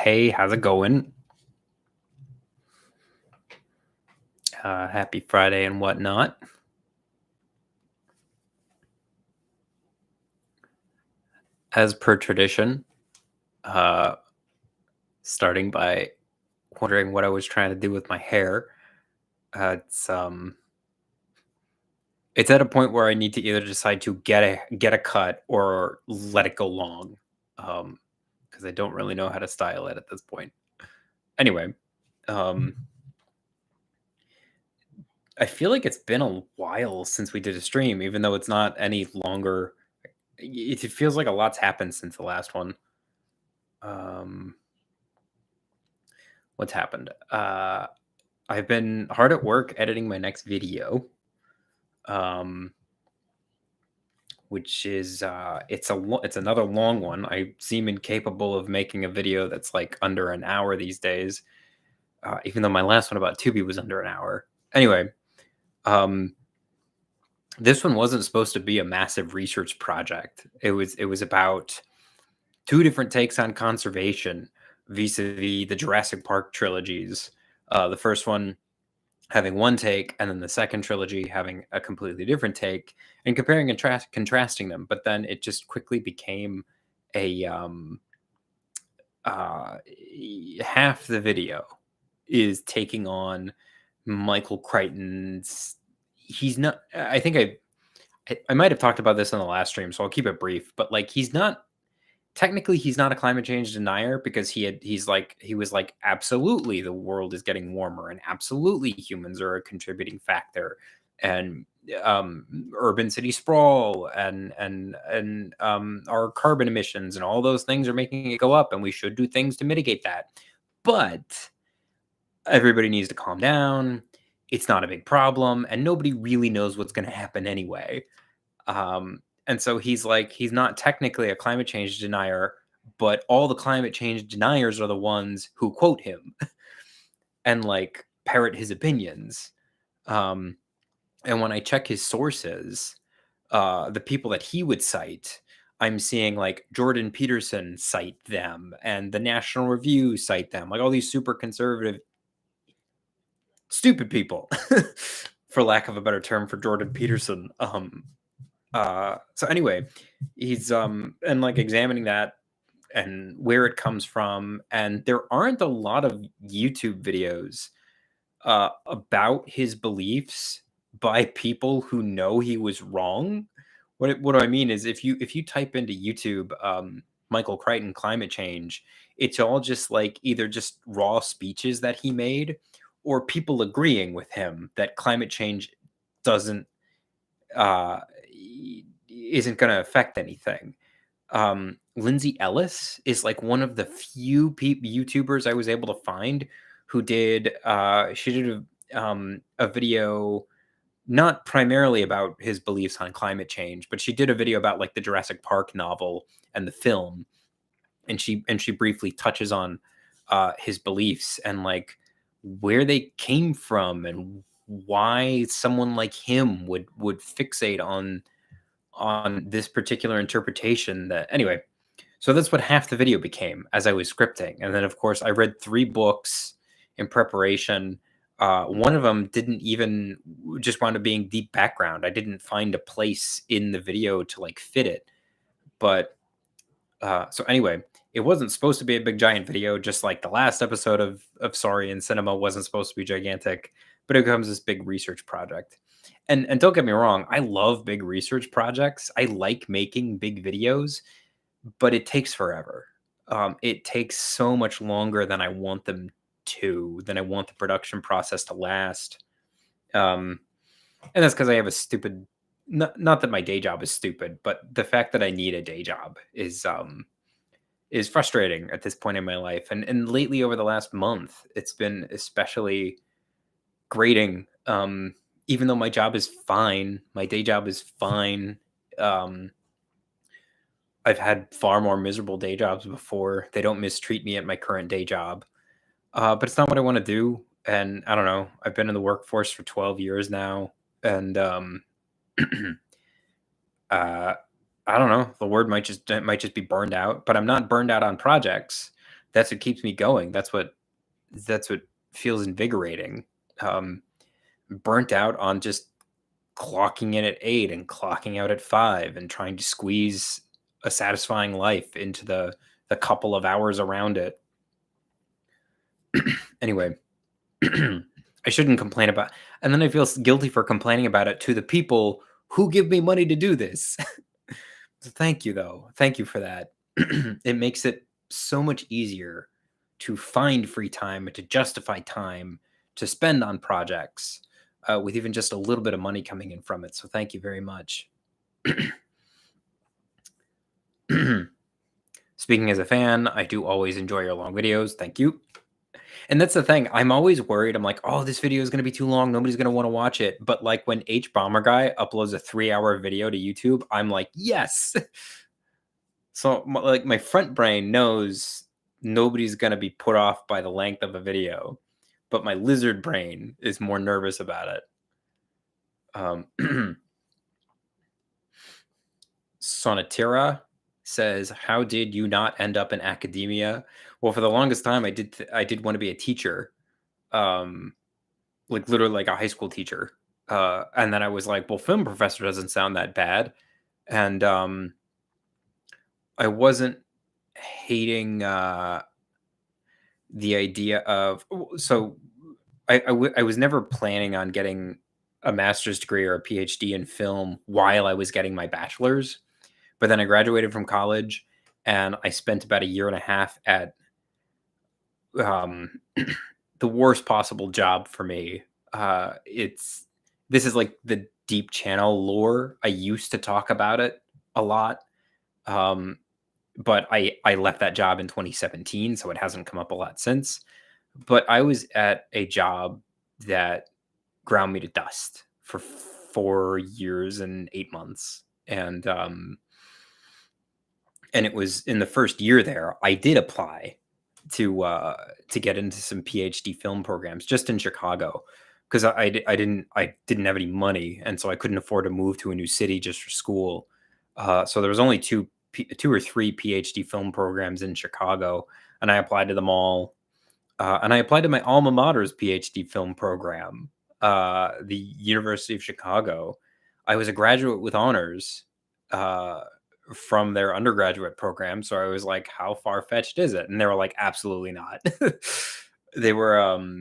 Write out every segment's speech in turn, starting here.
Hey, how's it going? Happy Friday and whatnot. As per tradition, uh, starting by wondering what I was trying to do with my hair. It's at a point where I need to either decide to get a cut or let it go long, because I don't really know how to style it at this point. Anyway, um, I feel like it's been a while since we did a stream, even though it's not any longer. It feels like a lot's happened since the last one. Um, what's happened? I've been hard at work editing my next video, um, which is it's another long one. I seem incapable of making a video that's like under an hour these days, even though my last one about Tubi was under an hour. Anyway, um, this one wasn't supposed to be a massive research project. It was about two different takes on conservation vis-a-vis the Jurassic Park trilogies. The first one having one take, and then the second trilogy having a completely different take, and comparing and contrasting them. But then it just quickly became a uh, half the video is taking on Michael Crichton's. He's not. I think I might have talked about this on the last stream, so I'll keep it brief. But like, he's not technically he's not a climate change denier because he was like, absolutely the world is getting warmer and absolutely humans are a contributing factor, and urban city sprawl and our carbon emissions and all those things are making it go up, and we should do things to mitigate that, but everybody needs to calm down. It's not a big problem and nobody really knows what's going to happen anyway. And so he's like, he's not technically a climate change denier, but all the climate change deniers are the ones who quote him and like parrot his opinions. Um, and when I check his sources, the people that he would cite, I'm seeing like Jordan Peterson cite them and the National Review cite them, like all these super conservative, stupid people, for lack of a better term for Jordan Peterson. So anyway, he's and like examining that and where it comes from, and there aren't a lot of YouTube videos about his beliefs by people who know he was wrong. What do I mean is if you type into YouTube Michael Crichton climate change, it's all just like either just raw speeches that he made or people agreeing with him that climate change doesn't uh, isn't going to affect anything. Lindsay Ellis is like one of the few YouTubers I was able to find who did. She did a video not primarily about his beliefs on climate change, but she did a video about like the Jurassic Park novel and the film, and she briefly touches on his beliefs and like where they came from and why someone like him would fixate on this particular interpretation. That anyway, so that's what half the video became as I was scripting, and then of course I read 3 books in preparation. One of them didn't even just wound up being deep background. I didn't find a place in the video to like fit it, but so anyway, it wasn't supposed to be a big giant video, just like the last episode of Saurian Cinema wasn't supposed to be gigantic, but it becomes this big research project. And don't get me wrong, I love big research projects. I like making big videos, but it takes forever. It takes so much longer than I want them to, than I want the production process to last. And that's because I have a stupid. Not that my day job is stupid, but the fact that I need a day job is frustrating at this point in my life. And lately, over the last month, it's been especially grating. Even though my job is fine, my day job is fine. I've had far more miserable day jobs before. They don't mistreat me at my current day job, but it's not what I want to do. And I don't know. I've been in the workforce for 12 years now, and uh, I don't know. The word might just be burned out, but I'm not burned out on projects. that's what keeps me going. That's what feels invigorating. Um, Burnt out on just clocking in at 8 and clocking out at 5 and trying to squeeze a satisfying life into the couple of hours around it. Anyway, I shouldn't complain about, and then I feel guilty for complaining about it to the people who give me money to do this. So thank you, though. Thank you for that. It makes it so much easier to find free time and to justify time to spend on projects with even just a little bit of money coming in from it. So thank you very much. Speaking as a fan, I do always enjoy your long videos. Thank you. And that's the thing. I'm always worried. I'm like, oh, this video is going to be too long. Nobody's going to want to watch it. But like when H Bomber Guy uploads a 3-hour video to YouTube, I'm like, yes. So like my front brain knows nobody's going to be put off by the length of a video, but my lizard brain is more nervous about it. Sonatira says, how did you not end up in academia? Well, for the longest time, I did want to be a teacher, like literally like a high school teacher. And then I was like, well, film professor doesn't sound that bad. And I wasn't hating the idea of, so I was never planning on getting a master's degree or a PhD in film while I was getting my bachelor's. But then I graduated from college and I spent about a year and a half at the worst possible job for me. This is like the deep channel lore. I used to talk about it a lot. But I left that job in 2017, so it hasn't come up a lot since. But I was at a job that ground me to dust for 4 years and 8 months. And it was in the first year there, I did apply to get into some PhD film programs just in Chicago because I didn't have any money, and so I couldn't afford to move to a new city just for school. So there was only two or three PhD film programs in Chicago, and I applied to them all. And I applied to my alma mater's PhD film program, the University of Chicago. I was a graduate with honors from their undergraduate program. So I was like, how far fetched is it? And they were like, absolutely not. they were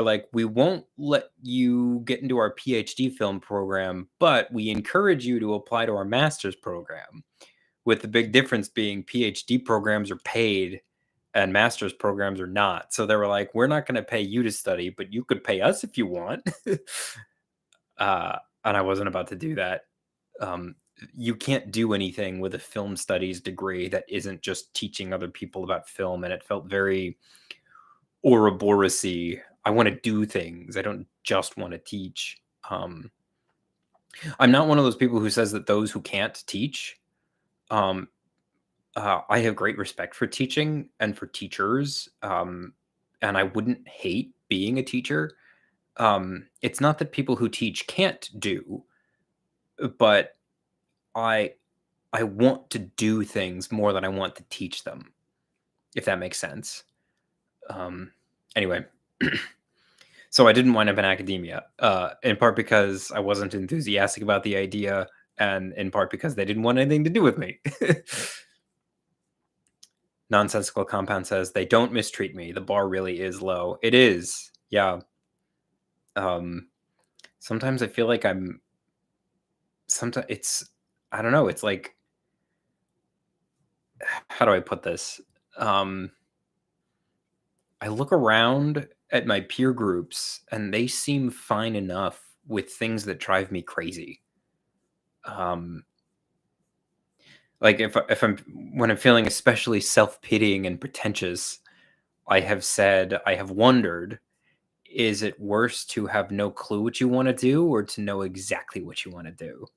like, we won't let you get into our PhD film program, but we encourage you to apply to our master's program, with the big difference being PhD programs are paid and master's programs are not. So they were like, we're not going to pay you to study, but you could pay us if you want. And I wasn't about to do that. You can't do anything with a film studies degree that isn't just teaching other people about film. And it felt very Ouroboros-y. I want to do things. I don't just want to teach. I'm not one of those people who says that those who can't teach. I have great respect for teaching and for teachers, and I wouldn't hate being a teacher. It's not that people who teach can't do, but I want to do things more than I want to teach them, if that makes sense. Anyway, so I didn't wind up in academia, in part because I wasn't enthusiastic about the idea, and in part because they didn't want anything to do with me. Nonsensical Compound says, they don't mistreat me. The bar really is low. It is. Yeah. Sometimes I feel like sometimes I don't know. It's like, how do I put this? I look around at my peer groups and they seem fine enough with things that drive me crazy. Like when I'm feeling especially self-pitying and pretentious, I have wondered, is it worse to have no clue what you want to do or to know exactly what you want to do?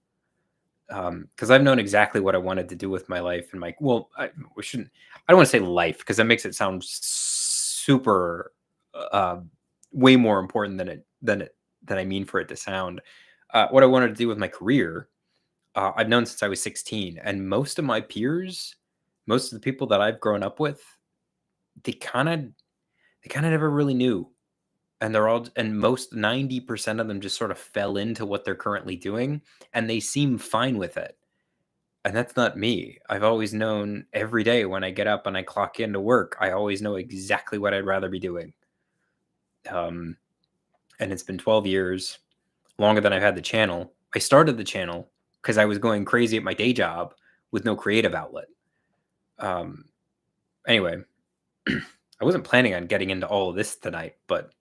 Because I've known exactly what I wanted to do with my life, and I don't want to say life because that makes it sound super, way more important than I mean for it to sound. What I wanted to do with my career, I've known since I was 16, and most of my peers most of the people that I've grown up with, they kind of never really knew. And they're all and most 90% of them just sort of fell into what they're currently doing, and they seem fine with it. And that's not me. I've always known every day when I get up and I clock into work, I always know exactly what I'd rather be doing. Um, and it's been 12 years, longer than I've had the channel. I started the channel because I was going crazy at my day job with no creative outlet. Anyway, I wasn't planning on getting into all of this tonight, but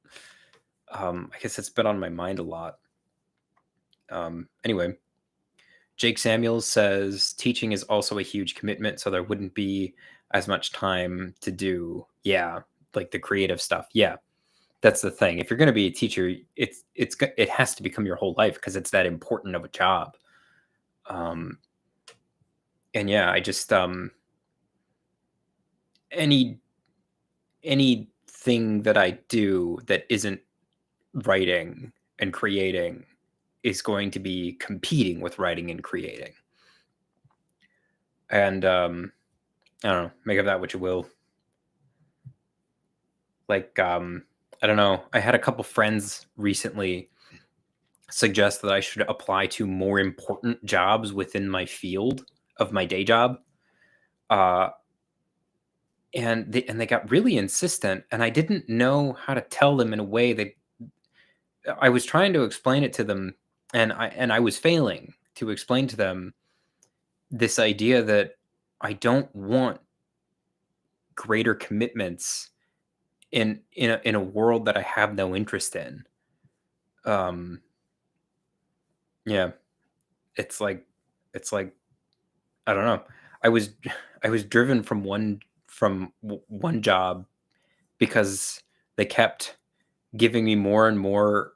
I guess it's been on my mind a lot. Anyway, Jake Samuels says teaching is also a huge commitment, so there wouldn't be as much time to do, like the creative stuff. Yeah, that's the thing. If you're going to be a teacher, it has to become your whole life because it's that important of a job. And yeah, I just anything that I do that isn't writing and creating is going to be competing with writing and creating. And I don't know, make of that what you will. Like I don't know, I had a couple friends recently suggest that I should apply to more important jobs within my field of my day job. And they got really insistent, and I didn't know how to tell them in a way that I was trying to explain it to them, and I was failing to explain to them this idea that I don't want greater commitments in a world that I have no interest in. Um, yeah, it's like I don't know. I was I was driven from one job because they kept giving me more and more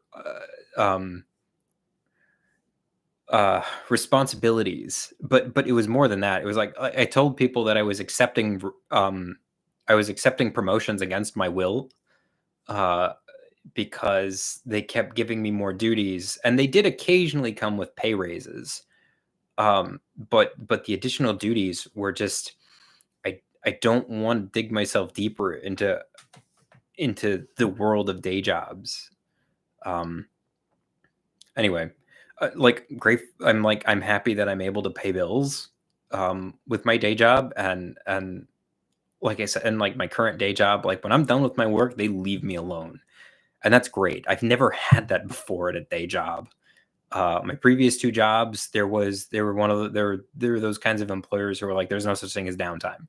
responsibilities, but it was more than that. It was like I told people that I was accepting promotions against my will, uh, because they kept giving me more duties, and they did occasionally come with pay raises. But the additional duties were just I don't want to dig myself deeper into the world of day jobs. Anyway, great. I'm happy that I'm able to pay bills with my day job, and like I said, and like my current day job, like when I'm done with my work, they leave me alone, and that's great. I've never had that before at a day job. My previous two jobs, there were one of the, there were those kinds of employers who were like, "There's no such thing as downtime,"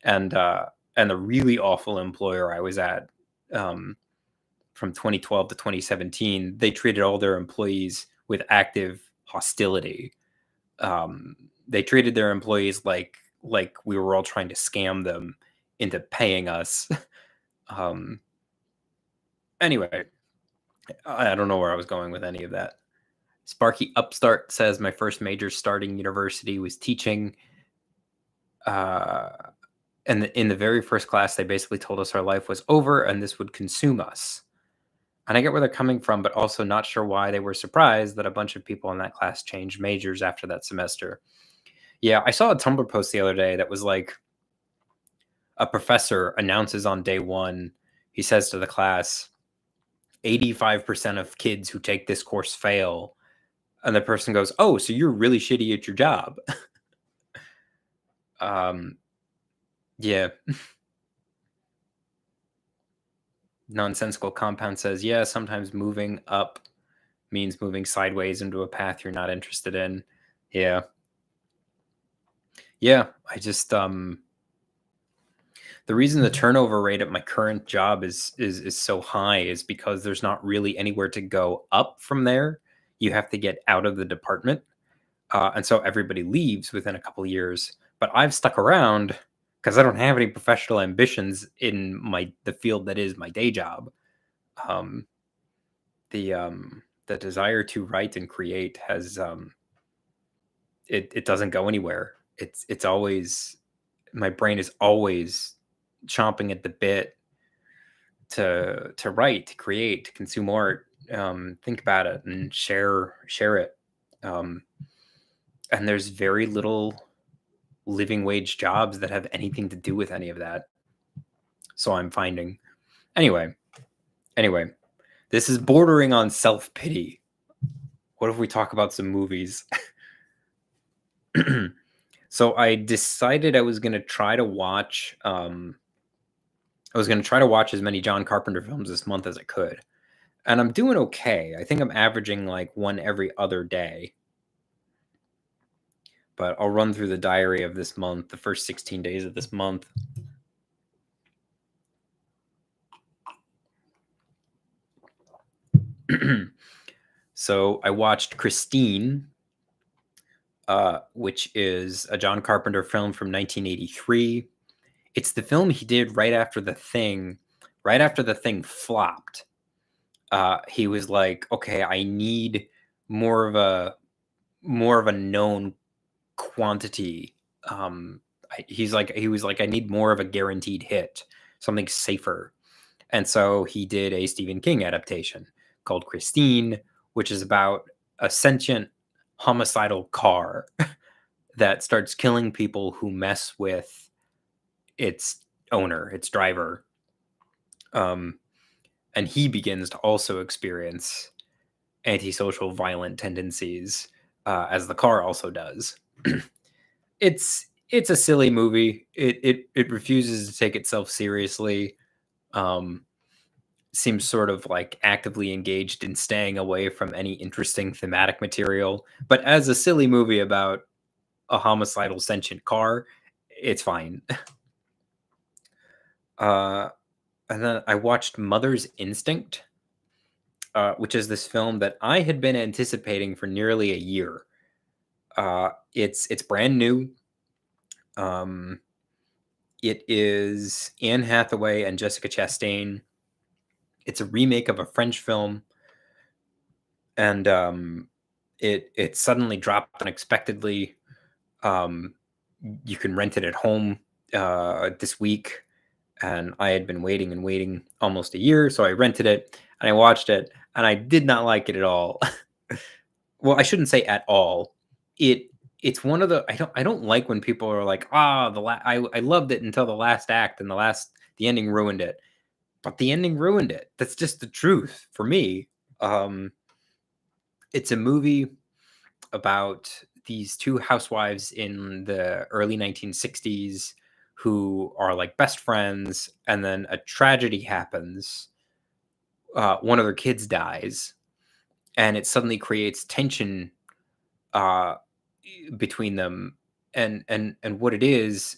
and the really awful employer I was at, from 2012 to 2017, they treated all their employees with active hostility. They treated their employees like we were all trying to scam them into paying us. um, anyway, I don't know where I was going with any of that. Sparky Upstart says my first major starting university was teaching. And in the very first class, they basically told us our life was over and this would consume us. And I get where they're coming from, but also not sure why they were surprised that a bunch of people in that class changed majors after that semester. Yeah, I saw a Tumblr post the other day that was like a professor announces on day one, he says to the class, 85% of kids who take this course fail. And the person goes, "Oh, so you're really shitty at your job." Yeah. Nonsensical Compound says, yeah, sometimes moving up means moving sideways into a path you're not interested in. Yeah. Yeah. I just the reason the turnover rate at my current job is so high is because there's not really anywhere to go up from there. You have to get out of the department. And so everybody leaves within a couple of years. But I've stuck around because I don't have any professional ambitions in the field that is my day job. Um, the desire to write and create has it doesn't go anywhere. It's always, my brain is always chomping at the bit to write, to create, to consume art, think about it and share it. And there's very little living wage jobs that have anything to do with any of that. So I'm finding. Anyway, this is bordering on self-pity. What if we talk about some movies? So I decided I was going to try to watch as many John Carpenter films this month as I could. And I'm doing okay. I think I'm averaging like one every other day. But I'll run through the diary of this month, the first 16 days of this month. So I watched Christine, which is a John Carpenter film from 1983. It's the film he did right after The Thing flopped. He was like, okay, I need more of a known quantity. He was like, I need more of a guaranteed hit, something safer. And so he did a Stephen King adaptation called Christine, which is about a sentient homicidal car that starts killing people who mess with its owner, its driver. And he begins to also experience antisocial violent tendencies, as the car also does. It's a silly movie. It refuses to take itself seriously. Seems sort of like actively engaged in staying away from any interesting thematic material. But as a silly movie about a homicidal sentient car, it's fine. And then I watched Mother's Instinct, which is this film that I had been anticipating for nearly a year. It's brand new. It is Anne Hathaway and Jessica Chastain. It's a remake of a French film, and it suddenly dropped unexpectedly. You can rent it at home this week, and I had been waiting almost a year, so I rented it and I watched it, and I did not like it at all. Well, I shouldn't say at all. It's one of the I don't like when people are like, I loved it until the last act, and the ending ruined it. But the ending ruined it. That's just the truth for me. It's a movie about these two housewives in the early 1960s who are like best friends, and then a tragedy happens. One of their kids dies, and it suddenly creates tension uh, between them. And what it is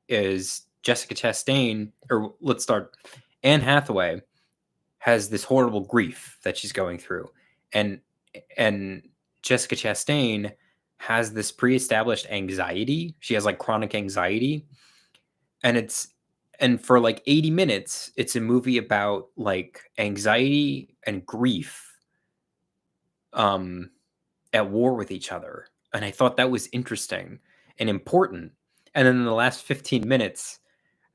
Jessica Chastain, or let's start, Anne Hathaway has this horrible grief that she's going through, and Jessica Chastain has this pre-established anxiety. She has like chronic anxiety, and for like 80 minutes it's a movie about like anxiety and grief at war with each other. And I thought that was interesting and important. And then in the last 15 minutes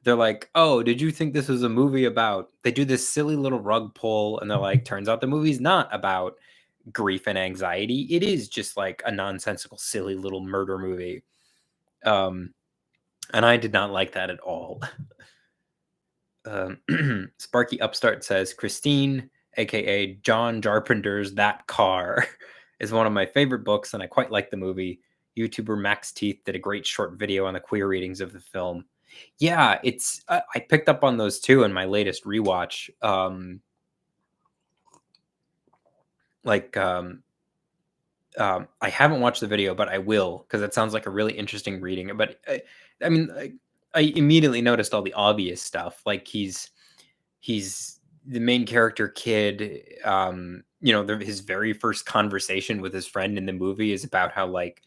they're like, oh, did you think this was a movie about, they do this silly little rug pull, and they're like, turns out the movie's not about grief and anxiety. It is just like a nonsensical, silly little murder movie. And I did not like that at all. Sparky Upstart says, Christine, aka John Carpenter's That Car, is one of my favorite books, and I quite like the movie. YouTuber Max Teeth did a great short video on the queer readings of the film. Yeah, it's I picked up on those too in my latest rewatch. I haven't watched the video, but I will, because it sounds like a really interesting reading. But I mean, I immediately noticed all the obvious stuff. Like he's the main character kid. His very first conversation with his friend in the movie is about how like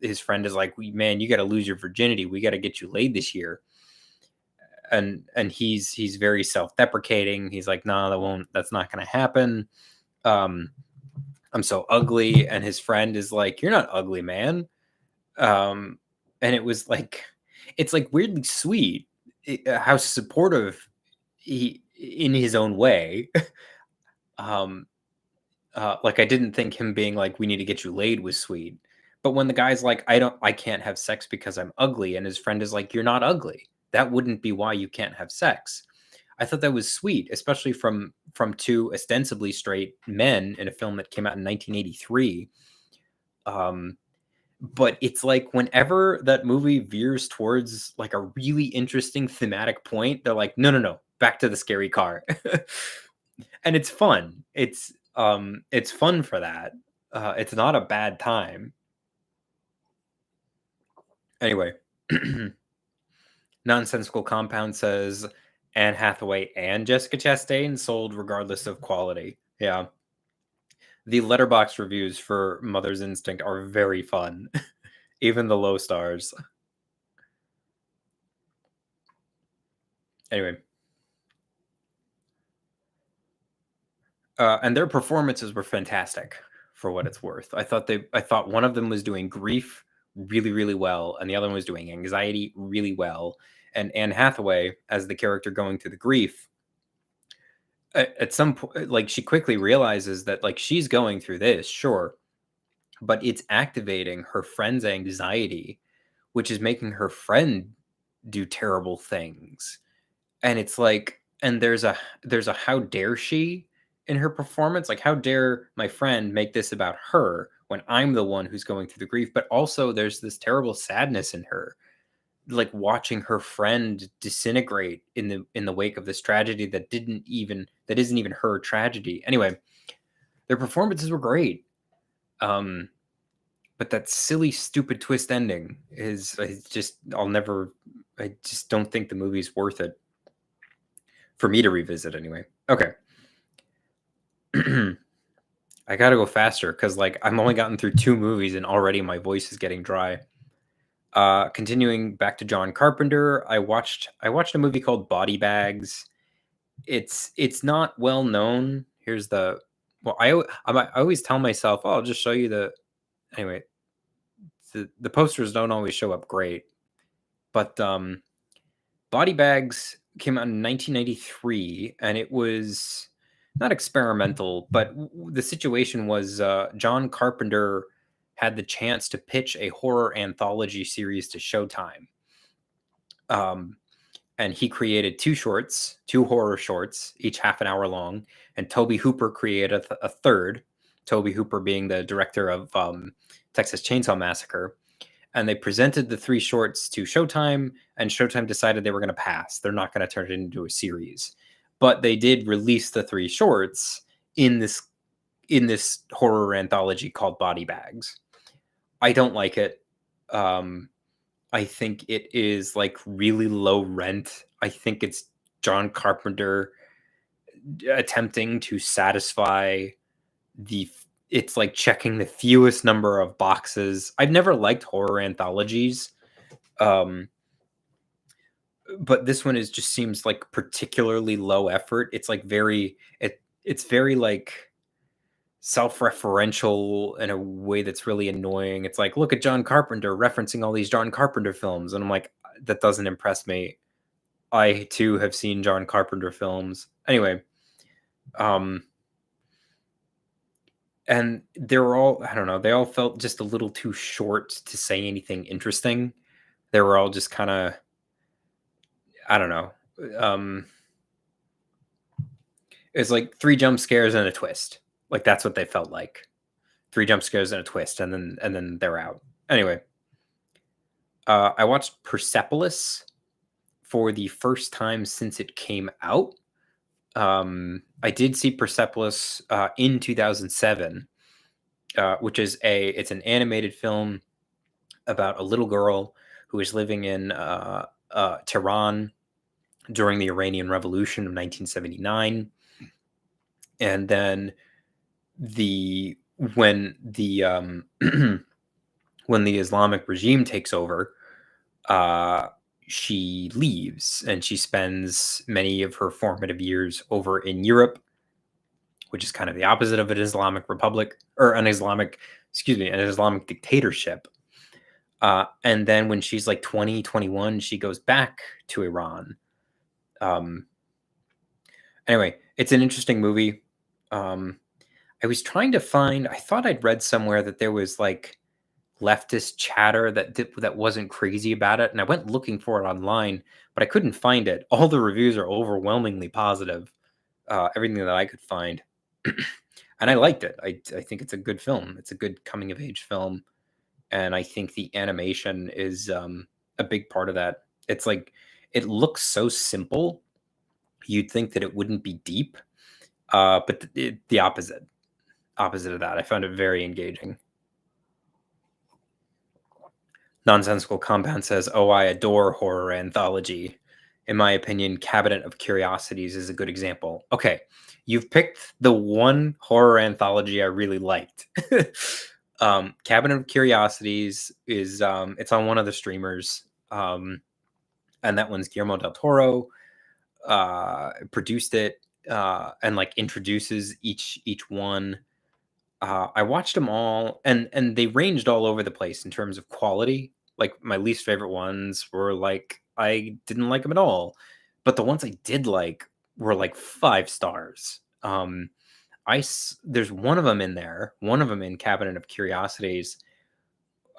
his friend is like, man, you got to lose your virginity. We got to get you laid this year. And he's very self-deprecating. He's like, no, that's not going to happen. I'm so ugly. And his friend is like, you're not ugly, man. And it was like, it's like weirdly sweet how supportive he, in his own way. Like I didn't think him being like, we need to get you laid was sweet, But when the guy's like, I can't have sex because I'm ugly, and his friend is like, you're not ugly. That wouldn't be why you can't have sex. I thought that was sweet, especially from two ostensibly straight men in a film that came out in 1983. Um, but it's like whenever that movie veers towards like a really interesting thematic point, they're like, no, no, no, back to the scary car. And it's fun. It's fun for that. It's not a bad time. Anyway, Nonsensical Compound says Anne Hathaway and Jessica Chastain sold regardless of quality. Yeah. The letterbox reviews for Mother's Instinct are very fun, even the low stars. Anyway, and their performances were fantastic for what it's worth. I thought one of them was doing grief really, really well, and the other one was doing anxiety really well. And Anne Hathaway, as the character going through the grief, at some point, like she quickly realizes that like she's going through this, sure, but it's activating her friend's anxiety, which is making her friend do terrible things. And it's like, and there's a how dare she in her performance, like how dare my friend make this about her when I'm the one who's going through the grief. But also there's this terrible sadness in her, like watching her friend disintegrate in the wake of this tragedy that isn't even her tragedy. Anyway, their performances were great. But that silly, stupid twist ending I just don't think the movie's worth it for me to revisit anyway. Okay. I gotta go faster because like I'm only gotten through 2 movies and already my voice is getting dry. Continuing back to John Carpenter, I watched a movie called Body Bags. It's not well known. Here's the well, I always tell myself, oh, I'll just show you the anyway. The posters don't always show up great, but Body Bags came out in 1993, and it was not experimental, but the situation was John Carpenter had the chance to pitch a horror anthology series to Showtime. And he created 2 horror shorts, each half an hour long, and Toby Hooper created a third, Toby Hooper being the director of Texas Chainsaw Massacre. And they presented the 3 shorts to Showtime, and Showtime decided they were going to pass. They're not going to turn it into a series. But they did release the 3 shorts in this horror anthology called Body Bags. I don't like it. I think it is like really low rent. I think it's John Carpenter attempting to satisfy it's like checking the fewest number of boxes. I've never liked horror anthologies. But this one just seems like particularly low effort. It's like it's very like self-referential in a way that's really annoying. It's like, look at John Carpenter referencing all these John Carpenter films, and I'm like, that doesn't impress me. I too have seen John Carpenter films. Anyway, and they were all, I don't know, they all felt just a little too short to say anything interesting. They were all just kind of, I don't know. It's like 3 jump scares and a twist. Like that's what they felt like. 3 jump scares and a twist, and then they're out. Anyway, I watched Persepolis for the first time since it came out. I did see Persepolis in 2007, which is it's an animated film about a little girl who is living in Tehran during the Iranian Revolution of 1979, and then when the when the Islamic regime takes over, she leaves and she spends many of her formative years over in Europe, which is kind of the opposite of an Islamic republic or an Islamic dictatorship. And then when she's like 20, 21, she goes back to Iran. Anyway, it's an interesting movie. I was trying to find, I thought I'd read somewhere that there was like leftist chatter that wasn't crazy about it, and I went looking for it online, but I couldn't find it. All the reviews are overwhelmingly positive, everything that I could find. And I liked it. I think it's a good film. It's a good coming of age film, and I think the animation is a big part of that. It's like it looks so simple, you'd think that it wouldn't be deep, but the opposite of that. I found it very engaging. Nonsensical Compound says, "Oh, I adore horror anthology. In my opinion, Cabinet of Curiosities is a good example." Okay, you've picked the one horror anthology I really liked. Cabinet of Curiosities is it's on one of the streamers, and that one's Guillermo del Toro. Produced it, and like introduces each one. I watched them all, and they ranged all over the place in terms of quality. Like my least favorite ones were like I didn't like them at all, but the ones I did like were like 5 stars. There's one of them in there, one of them in Cabinet of Curiosities.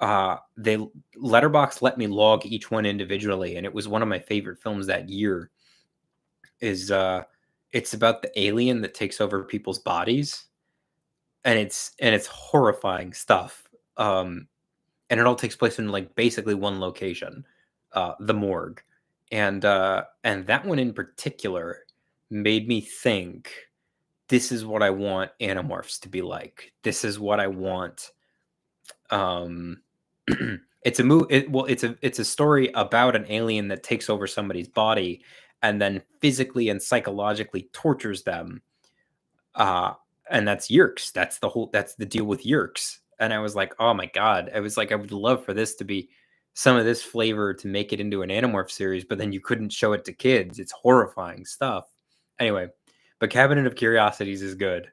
They Letterbox let me log each one individually, and it was one of my favorite films that year. Is It's about the alien that takes over people's bodies, and it's horrifying stuff. And it all takes place in like basically one location, the morgue, and that one in particular made me think, this is what I want Animorphs to be like. This is what I want. Um, it's a story about an alien that takes over somebody's body and then physically and psychologically tortures them. Uh, and that's Yerks. That's the deal with Yerks. And I was like, oh my God. I was like, I would love for this to be some of this flavor to make it into an Animorph series, but then you couldn't show it to kids. It's horrifying stuff. Anyway, but Cabinet of Curiosities is good.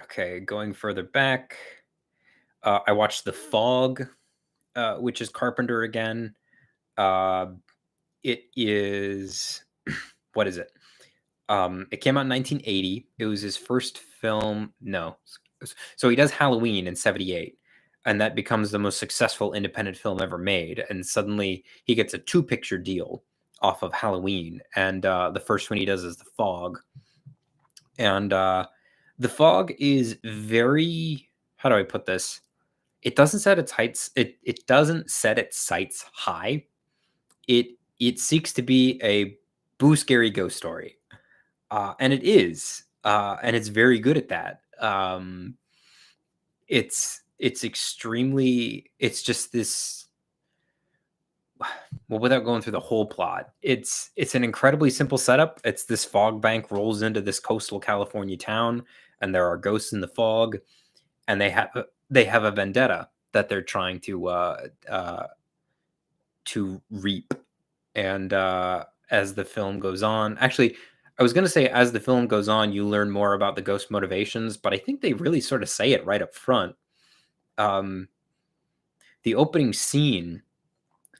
Okay, going further back, I watched The Fog, which is Carpenter again. It is what is it? It came out in 1980. It was his first film. No, so he does Halloween in '78, and that becomes the most successful independent film ever made. And suddenly he gets a 2-picture deal off of Halloween, and the first one he does is The Fog. And The Fog is very, how do I put this? It doesn't set its heights. It doesn't set its sights high. It seeks to be a boo scary ghost story, and it is, and it's very good at that. It's extremely. It's just this. Well, without going through the whole plot, it's an incredibly simple setup. It's this fog bank rolls into this coastal California town, and there are ghosts in the fog, and they have a vendetta that they're trying to reap. And as the film goes on, actually, I was going to say as the film goes on, you learn more about the ghost motivations, but I think they really sort of say it right up front. Um, the opening scene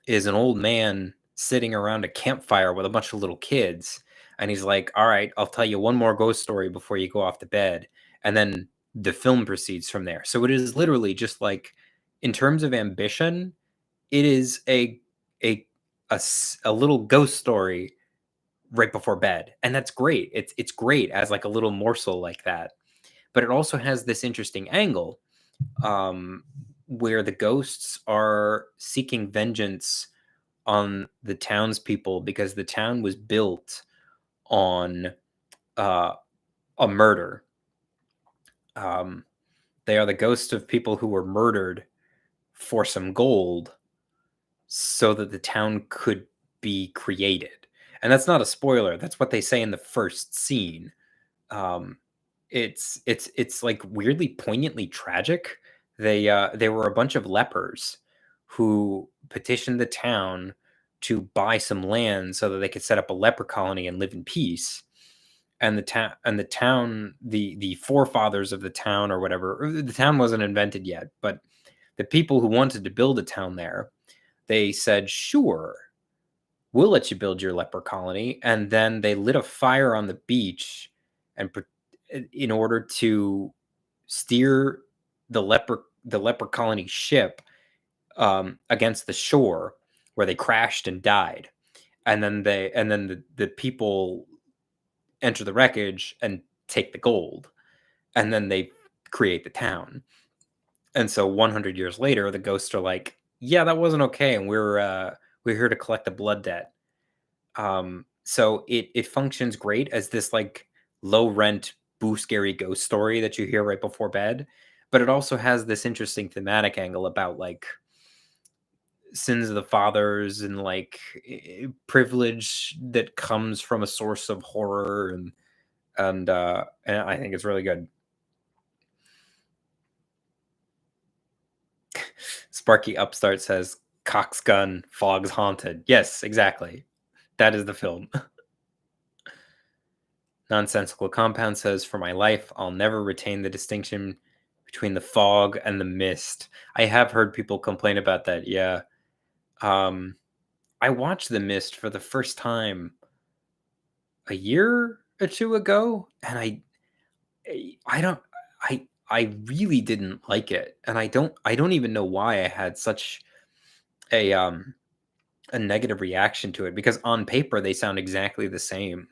is an old man sitting around a campfire with a bunch of little kids, and he's like, "All right, I'll tell you one more ghost story before you go off to bed," and then the film proceeds from there. So it is literally just like, in terms of ambition, it is a a little ghost story right before bed, and that's great. It's great as like a little morsel like that, but it also has this interesting angle, um, where the ghosts are seeking vengeance on the townspeople because the town was built on uh, a murder. Um, they are the ghosts of people who were murdered for some gold so that the town could be created. And that's not a spoiler. That's what they say in the first scene. Um, it's like weirdly poignantly tragic. They were a bunch of lepers who petitioned the town to buy some land so that they could set up a leper colony and live in peace. And the forefathers of the town or whatever, or the town wasn't invented yet, but the people who wanted to build a town there, they said, "Sure, we'll let you build your leper colony." And then they lit a fire on the beach and in order to steer the leper colony ship against the shore where they crashed and died, and then the people enter the wreckage and take the gold, and then they create the town. And so 100 years later, the ghosts are like, "Yeah, that wasn't okay, and we're here to collect the blood debt." So it functions great as this like low rent boo scary ghost story that you hear right before bed, but it also has this interesting thematic angle about like sins of the fathers and like privilege that comes from a source of horror, and I think it's really good. Sparky Upstart says, "Cox gun, fog's haunted." Yes, exactly. That is the film. Nonsensical Compound says, "For my life, I'll never retain the distinction between the fog and the mist." I have heard people complain about that. Yeah. Um, I watched The Mist for the first time a year or two ago, and I don't I really didn't like it, and I don't even know why I had such a um a negative reaction to it, because on paper they sound exactly the same.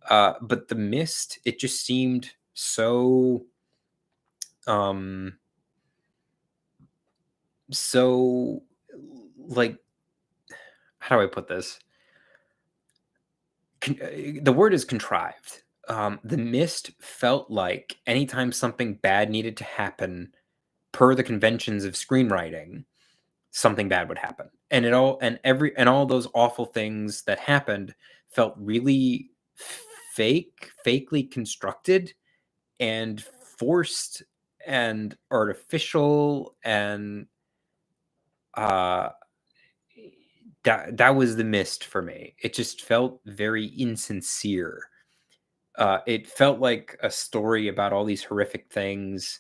But The Mist, it just seemed so um so like, how do I put this? The word is contrived. The Mist felt like anytime something bad needed to happen per the conventions of screenwriting, something bad would happen. And all those awful things that happened felt really fakely constructed and forced and artificial, and uh that was The Mist for me. It just felt very insincere. It felt like a story about all these horrific things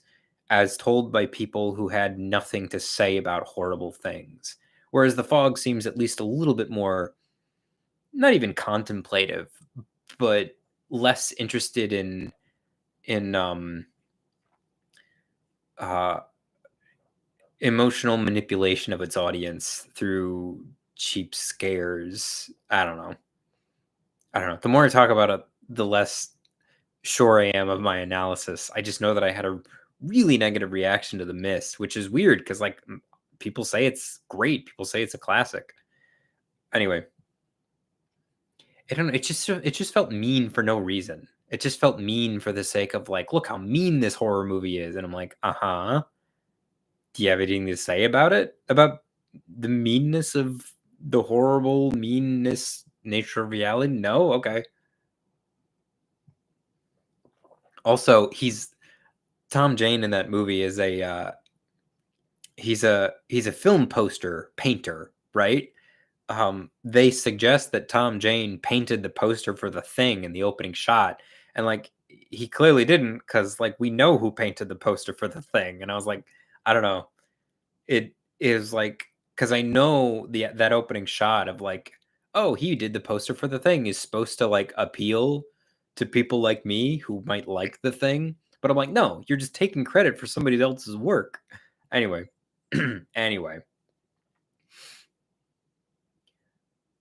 as told by people who had nothing to say about horrible things. Whereas The Fog seems at least a little bit more, not even contemplative, but less interested in uh, emotional manipulation of its audience through cheap scares. I don't know. I don't know. The more I talk about it, the less sure I am of my analysis. I just know that I had a really negative reaction to The Mist, which is weird because like people say it's great. People say it's a classic. Anyway, I don't know. It just felt mean for no reason. It just felt mean for the sake of like, look how mean this horror movie is, and I'm like, uh huh. Do you have anything to say about it? About the meanness of the horrible meanness nature of reality? No, okay. Also, he's Tom Jane in that movie is a he's a film poster painter, right? They suggest that Tom Jane painted the poster for The Thing in the opening shot, and like he clearly didn't, because like we know who painted the poster for The Thing, and I was like, I don't know. It is like, because I know that opening shot of like, oh, he did the poster for The Thing is supposed to like appeal to people like me who might like The Thing, but I'm like, no, you're just taking credit for somebody else's work. Anyway, anyway,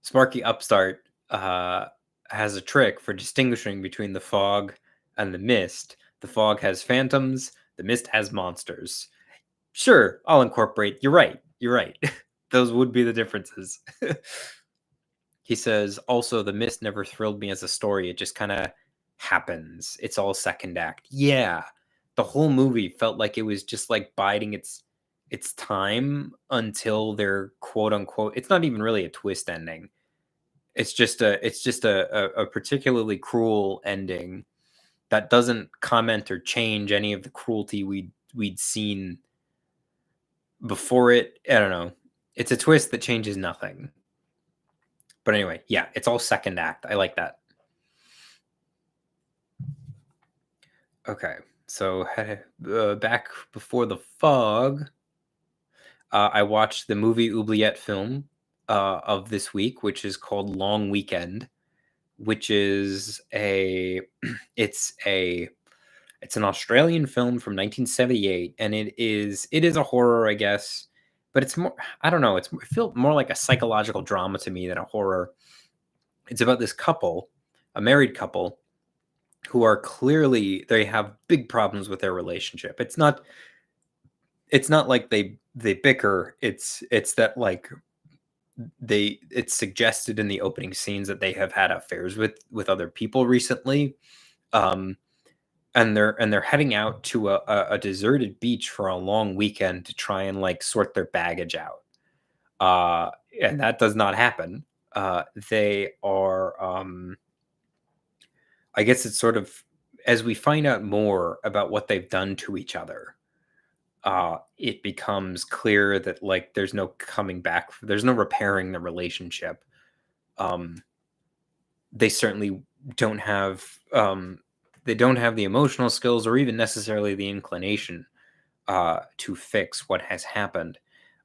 Sparky Upstart has a trick for distinguishing between the fog and the mist. The fog has phantoms, the mist has monsters. Sure, I'll incorporate. You're right. You're right. Those would be the differences. He says, also, The Mist never thrilled me as a story. It just kind of happens. It's all second act. Yeah. The whole movie felt like it was just like biding its time until their quote unquote, it's not even really a twist ending. It's just a particularly cruel ending that doesn't comment or change any of the cruelty we'd seen before it. I don't know. It's a twist that changes nothing. But anyway, yeah, it's all second act. I like that. Okay, so back before The Fog, I watched the movie oubliette film of this week, which is called Long Weekend, which is a it's a It's an Australian film from 1978, and it is a horror, I guess, but it's more, I don't know, it felt more like a psychological drama to me than a horror. It's about this couple, a married couple, who are clearly they have big problems with their relationship. It's not like they bicker. It's that like it's suggested in the opening scenes that they have had affairs with other people recently. Um and they're heading out to a deserted beach for a long weekend to try and like sort their baggage out. And that does not happen. They are I guess it's sort of, as we find out more about what they've done to each other, it becomes clear that like there's no coming back, there's no repairing the relationship. Um, they certainly don't have they don't have the emotional skills or even necessarily the inclination to fix what has happened.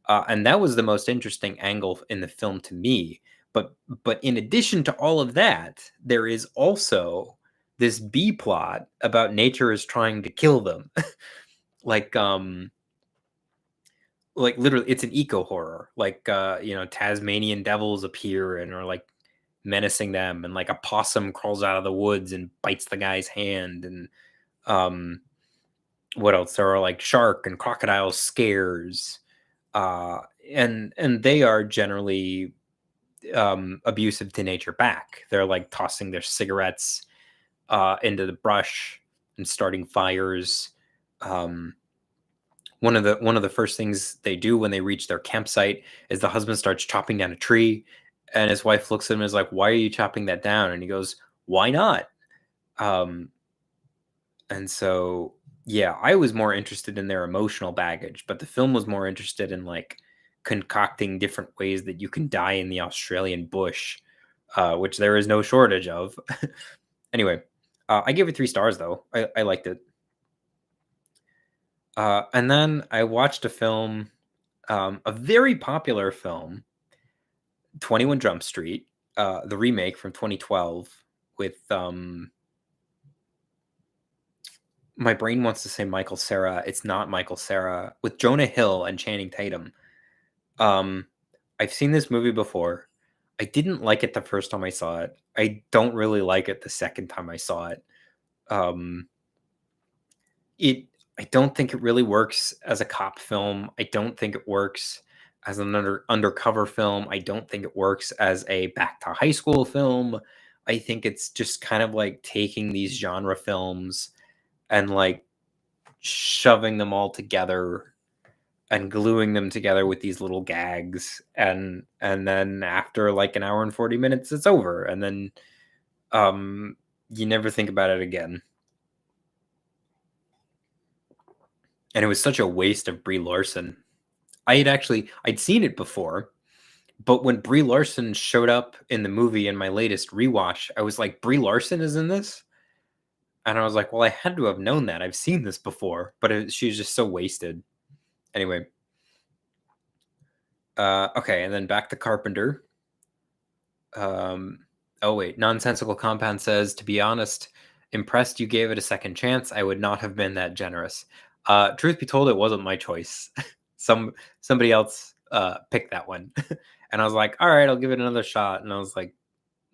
And that was the most interesting angle in the film to me. But in addition to all of that, there is also this B plot about nature is trying to kill them. like like literally it's an eco horror. Like Tasmanian devils appear and are like menacing them, and like a possum crawls out of the woods and bites the guy's hand, and um what else? There are like shark and crocodile scares. Uh and they are generally abusive to nature back. They're like tossing their cigarettes into the brush and starting fires. Um, one of the first things they do when they reach their campsite is the husband starts chopping down a tree, and his wife looks at him and is like, "Why are you chopping that down?" And he goes, "Why not?" Um, and so yeah, I was more interested in their emotional baggage, but the film was more interested in like concocting different ways that you can die in the Australian bush, which there is no shortage of. Anyway, I give it 3 stars though. I liked it. And then I watched a film, a very popular film, 21 Jump Street, the remake from 2012 with my brain wants to say Michael Cera. It's not Michael Cera, with Jonah Hill and Channing Tatum. Um, I've seen this movie before. I didn't like it the first time I saw it. I don't really like it the second time I saw it. Um, it I don't think it really works as a cop film. I don't think it works as an undercover film. I don't think it works as a back to high school film. I think it's just kind of like taking these genre films and like shoving them all together and gluing them together with these little gags, and then after like an hour and 40 minutes it's over, and then you never think about it again. And it was such a waste of Brie Larson. I'd seen it before, but when Brie Larson showed up in the movie in my latest rewatch, I was like, Brie Larson is in this? And I was like, well, I had to have known that. I've seen this before, but she was just so wasted. Anyway, okay, and then back to Carpenter. Um, oh wait, Nonsensical Compound says, to be honest, impressed you gave it a second chance. I would not have been that generous. Truth be told, it wasn't my choice. Somebody else picked that one, and I was like, all right, I'll give it another shot. And I was like,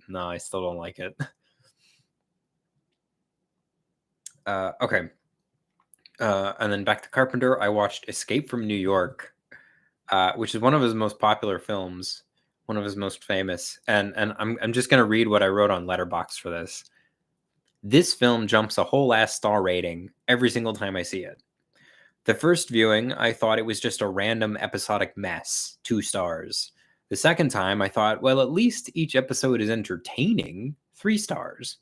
no, I still don't like it. Okay. And then back to Carpenter, I watched Escape from New York, which is one of his most popular films, one of his most famous. And I'm just gonna read what I wrote on Letterboxd for this. This film jumps a whole ass star rating every single time I see it. The first viewing, I thought it was just a random episodic mess, 2 stars. The second time, I thought, well, at least each episode is entertaining, 3 stars.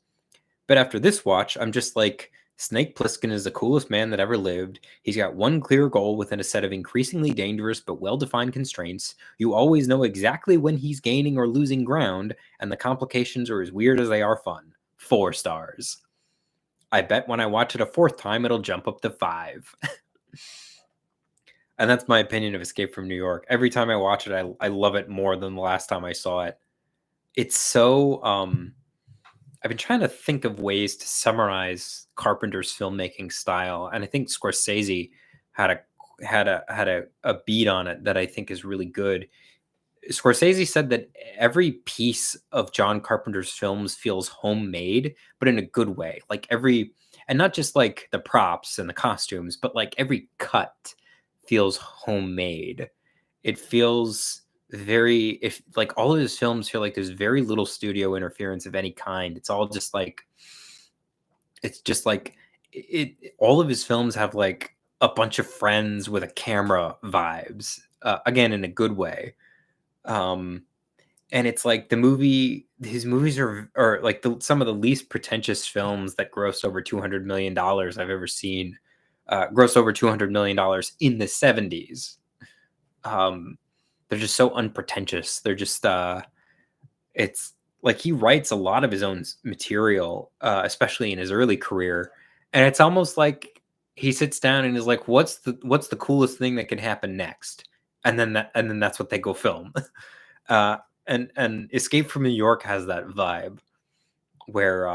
But after this watch, I'm just like, Snake Plissken is the coolest man that ever lived. He's got one clear goal within a set of increasingly dangerous but well defined constraints. You always know exactly when he's gaining or losing ground, and the complications are as weird as they are fun. 4 stars. I bet when I watch it a fourth time, it'll jump up to 5. And that's my opinion of Escape from New York. Every time I watch it, I love it more than the last time I saw it. It's so I've been trying to think of ways to summarize Carpenter's filmmaking style, and I think Scorsese had a beat on it that I think is really good. Scorsese said that every piece of John Carpenter's films feels homemade, but in a good way. Like every, and not just like the props and the costumes, but like every cut feels homemade. It feels very, if like all of his films feel like there's very little studio interference of any kind. It's all just like, it's just like all of his films have like a bunch of friends with a camera vibes, again, in a good way. Um, and it's like his movies are like some of the least pretentious films that grossed over $200 million I've ever seen. Grossed over $200 million in the 70s. Um, they're just so unpretentious. They're just it's like he writes a lot of his own material, especially in his early career, and it's almost like he sits down and is like, "What's the coolest thing that can happen next?" And then that's what they go film. uh, and Escape from New York has that vibe where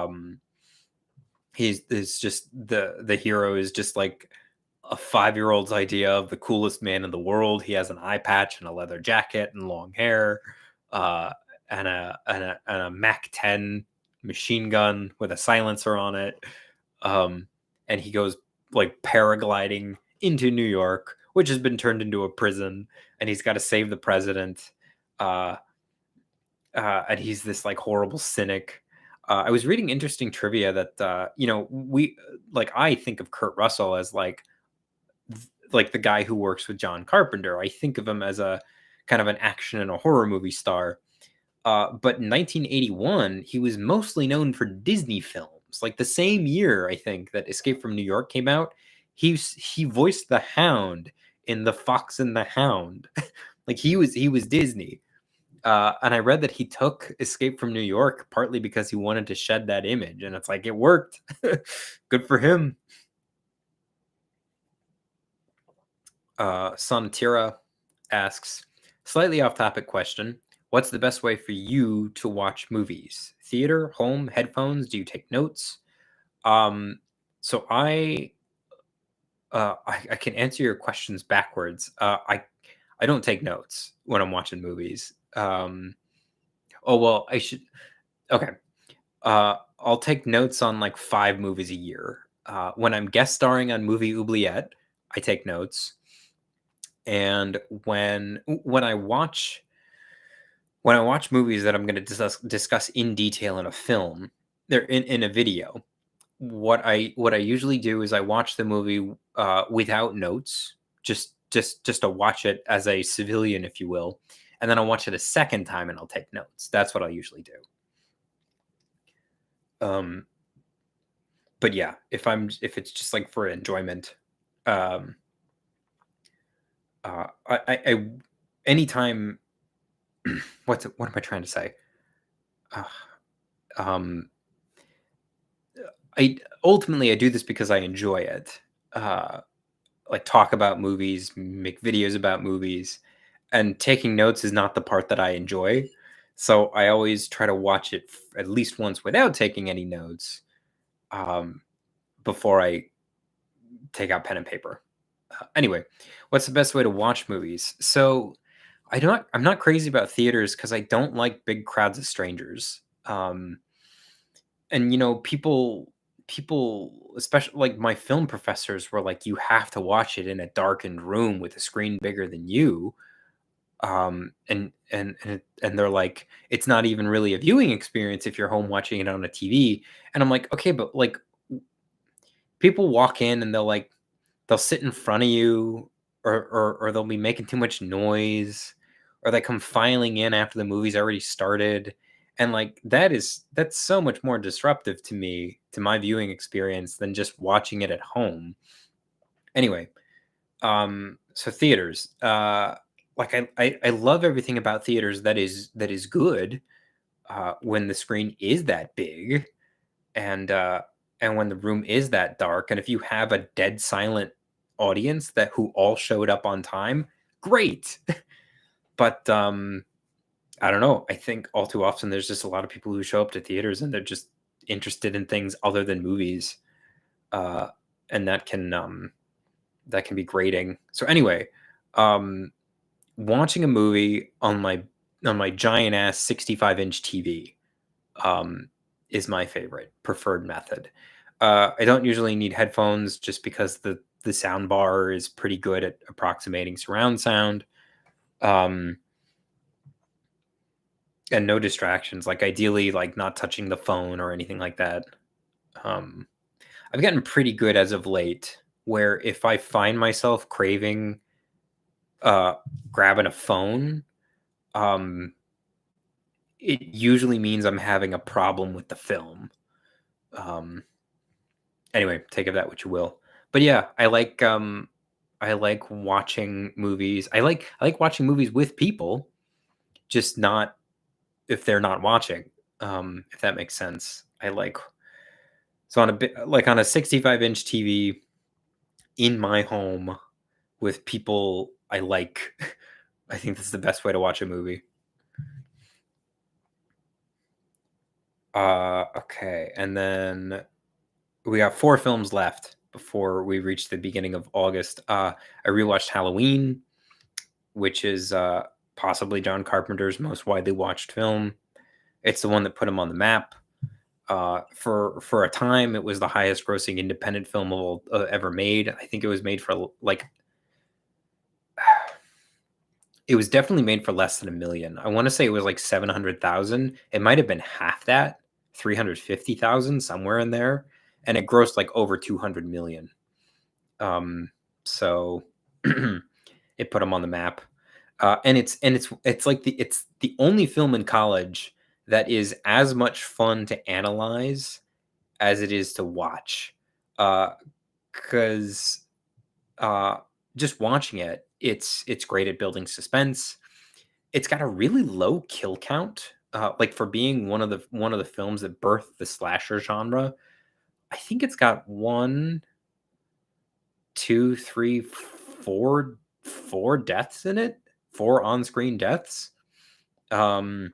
he's is just the hero is just like a 5-year-old's idea of the coolest man in the world. He has an eye patch and a leather jacket and long hair, uh, and a Mac 10 machine gun with a silencer on it. And he goes like paragliding into New York, which has been turned into a prison, and he's got to save the president. Uh, and he's this like horrible cynic. I was reading interesting trivia that we like I think of Kurt Russell as like the guy who works with John Carpenter. I think of him as a kind of an action and a horror movie star. But in 1981, he was mostly known for Disney films. Like the same year, I think that Escape from New York came out, he voiced the Hound in The Fox and the Hound. Like he was Disney. And I read that he took Escape from New York partly because he wanted to shed that image, and it's like it worked. Good for him. Sonatira asks, slightly off topic question. What's the best way for you to watch movies? Theater, home, headphones? Do you take notes? So I can answer your questions backwards. I don't take notes when I'm watching movies. Oh well, I should. Okay. I'll take notes on like 5 movies a year. When I'm guest starring on Movie Oubliette, I take notes. And when I watch movies that I'm going to discuss in detail in a film, they're in a video. What I usually do is I watch the movie without notes, just to watch it as a civilian, if you will, and then I'll watch it a second time and I'll take notes. That's what I'll usually do. Um, but yeah, if it's just like for enjoyment, um, I anytime. What am I trying to say? Uh, um, I do this because I enjoy it. Uh, like talk about movies, make videos about movies, and taking notes is not the part that I enjoy. So I always try to watch it at least once without taking any notes, um, before I take out pen and paper. Anyway, what's the best way to watch movies? So I'm not crazy about theaters because I don't like big crowds of strangers. And people, especially like my film professors, were like, you have to watch it in a darkened room with a screen bigger than you. And they're like, it's not even really a viewing experience if you're home watching it on a TV. And I'm like, okay, but like people walk in and they'll sit in front of you, or they'll be making too much noise, or they come filing in after the movie's already started, and like that's so much more disruptive to me, to my viewing experience, than just watching it at home. Anyway, so theaters, like I love everything about theaters that is good, when the screen is that big, and when the room is that dark, and if you have a dead silent audience that who all showed up on time, great. But I don't know, I think all too often there's just a lot of people who show up to theaters and they're just interested in things other than movies, and that can be grating. So anyway, um, watching a movie on my giant ass 65-inch TV um, is my favorite preferred method. I don't usually need headphones just because the sound bar is pretty good at approximating surround sound. Um, and no distractions. Like ideally, like not touching the phone or anything like that. Um, I've gotten pretty good as of late, where if I find myself craving uh, grabbing a phone, um, it usually means I'm having a problem with the film. Um, anyway, take of that what you will. But yeah, I like watching movies. I like watching movies with people, just not if they're not watching. If that makes sense. I like so on a bit like on a 65-inch TV in my home with people I like. I think that's the best way to watch a movie. Okay, and then we got 4 films left before we reach the beginning of August. I rewatched Halloween, which is possibly John Carpenter's most widely watched film. It's the one that put him on the map. For a time, it was the highest grossing independent film ever made. I think it was made for like it was definitely made for less than a million. I want to say it was like 700,000. It might have been half that, 350,000, somewhere in there, and it grossed like over 200 million. So it put him on the map. And it's the only film in college that is as much fun to analyze as it is to watch. Because just watching it, it's great at building suspense. It's got a really low kill count. Like for being one of the films that birthed the slasher genre, I think it's got one, two, three, four deaths in it, 4 on-screen deaths. Um,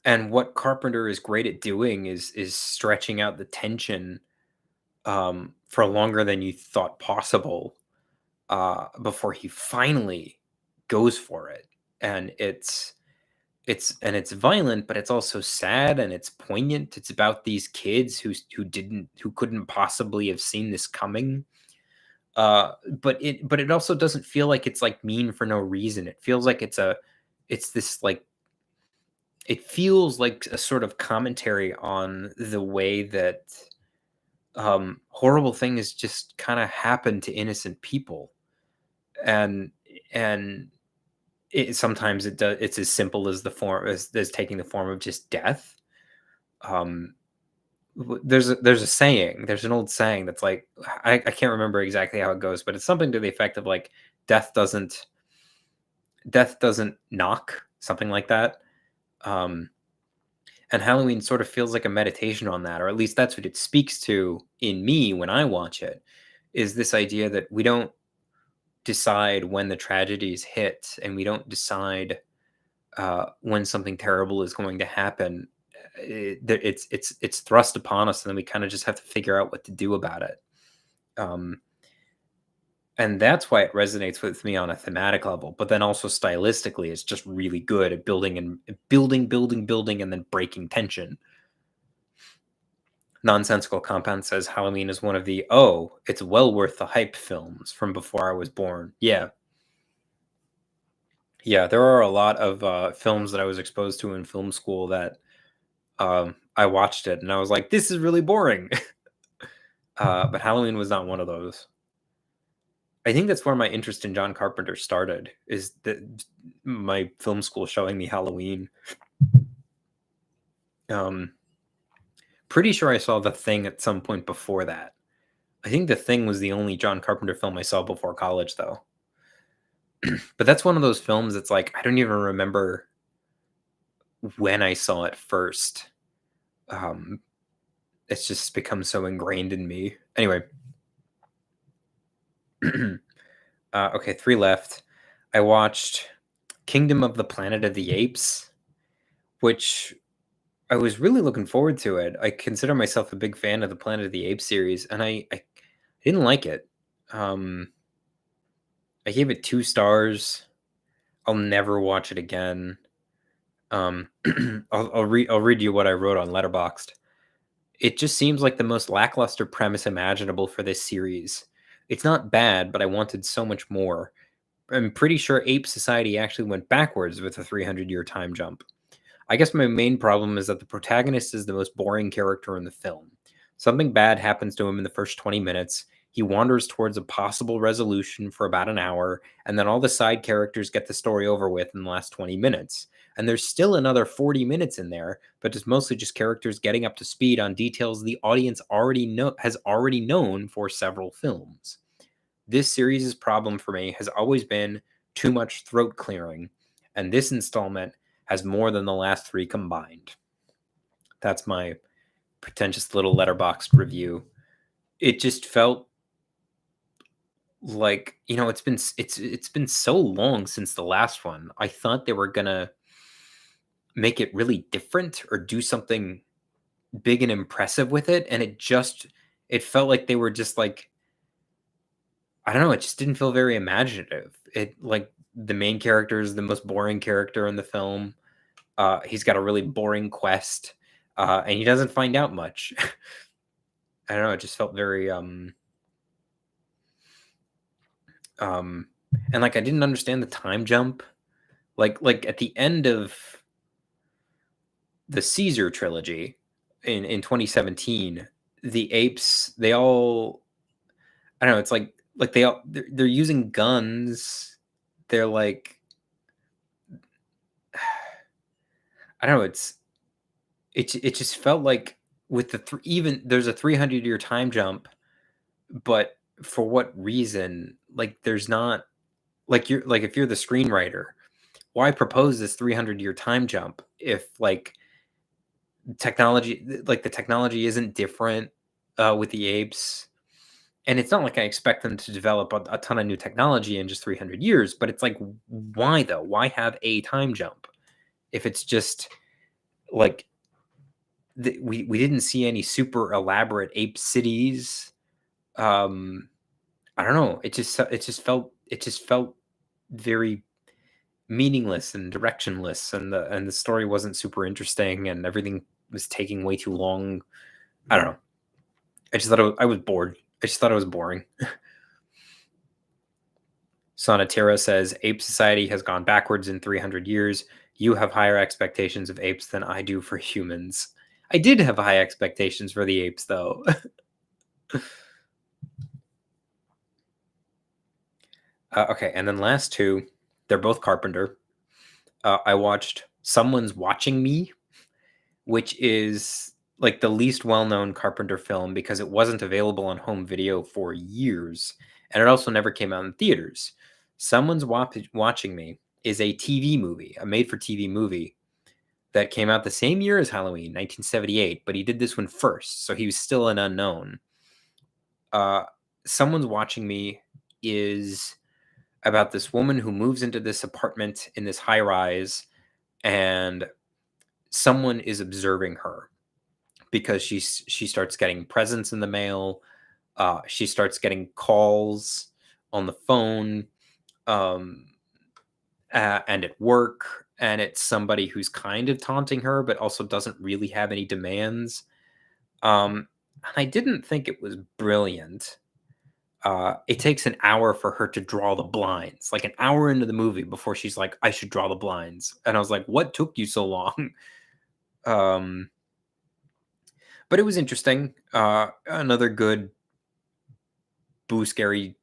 and what Carpenter is great at doing is stretching out the tension for longer than you thought possible before he finally goes for it. And it's violent, but it's also sad and it's poignant. It's about these kids who couldn't possibly have seen this coming. But it also doesn't feel like it's like mean for no reason. It feels like it's this like it feels like a sort of commentary on the way that horrible things just kind of happen to innocent people, and and sometimes it's as simple as the form as taking the form of just death. Um, there's a saying, there's an old saying that's like I can't remember exactly how it goes, but it's something to the effect of like death doesn't death doesn't knock, something like that. Um, and Halloween sort of feels like a meditation on that, or at least that's what it speaks to in me when I watch it. Is this idea that we don't decide when the tragedies hit, and we don't decide when something terrible is going to happen. It's thrust upon us, and then we kind of just have to figure out what to do about it. Um, and that's why it resonates with me on a thematic level, but then also stylistically, it's just really good at building, and then breaking tension. Nonsensical Compound says Halloween is one of the it's well worth the hype films from before I was born. Yeah, yeah, there are a lot of films that I was exposed to in film school that I watched it and I was like, this is really boring. But Halloween was not one of those. I think that's where my interest in John Carpenter started, is that my film school showing me Halloween. Pretty sure I saw The Thing at some point before that. I think The Thing was the only John Carpenter film I saw before college, though. But that's one of those films that's like, I don't even remember when I saw it first. It's just become so ingrained in me. Anyway. Okay, 3 left. I watched Kingdom of the Planet of the Apes, which I was really looking forward to it. I consider myself a big fan of the Planet of the Apes series, and I didn't like it. Um, I gave it 2 stars. I'll never watch it again. I'll read you what I wrote on Letterboxd. It just seems like the most lackluster premise imaginable for this series. It's not bad, but I wanted so much more. I'm pretty sure ape society actually went backwards with a 300-year time jump. I guess my main problem is that the protagonist is the most boring character in the film. Something bad happens to him in the first 20 minutes. He wanders towards a possible resolution for about an hour, and then all the side characters get the story over with in the last 20 minutes. And there's still another 40 minutes in there, but it's mostly just characters getting up to speed on details the audience has already known for several films. This series' problem for me has always been too much throat clearing, and this installment has more than the last 3 combined. That's my pretentious little letterboxed review. It just felt like, it's been so long since the last one. I thought they were gonna make it really different or do something big and impressive with it, and it felt like they were just like, I don't know, it just didn't feel very imaginative. It like the main character is the most boring character in the film. He's got a really boring quest, and he doesn't find out much. I don't know. It just felt very and like I didn't understand the time jump. Like at the end of the Caesar trilogy in 2017, the apes they all, I don't know. It's like they're using guns. They're like, I don't know. It just felt like with even there's a 300-year time jump, but for what reason? Like there's not, like if you're the screenwriter, why propose this 300-year time jump if the technology isn't different with the apes? And it's not like I expect them to develop a ton of new technology in just 300 years, but it's like, why though? Why have a time jump if it's just like we didn't see any super elaborate ape cities? Um, I don't know. It just felt very meaningless and directionless, and the story wasn't super interesting, and everything was taking way too long. I don't know. I was bored. I just thought it was boring. Sonatera says ape society has gone backwards in 300 years. You have higher expectations of apes than I do for humans. I did have high expectations for the apes, though. Okay, and then last 2, they're both Carpenter. I watched Someone's Watching Me, which is like the least well-known Carpenter film because it wasn't available on home video for years, and it also never came out in theaters. Watching Me is a TV movie, a made-for-TV movie that came out the same year as Halloween, 1978, but he did this one first, so he was still an unknown. Someone's Watching Me is about this woman who moves into this apartment in this high rise, and someone is observing her because she starts getting presents in the mail. She starts getting calls on the phone, um, and at work, and it's somebody who's kind of taunting her, but also doesn't really have any demands. I didn't think it was brilliant. It takes an hour for her to draw the blinds, like an hour into the movie before she's like, I should draw the blinds. And I was like, what took you so long? Um, but it was interesting. Another good boo scary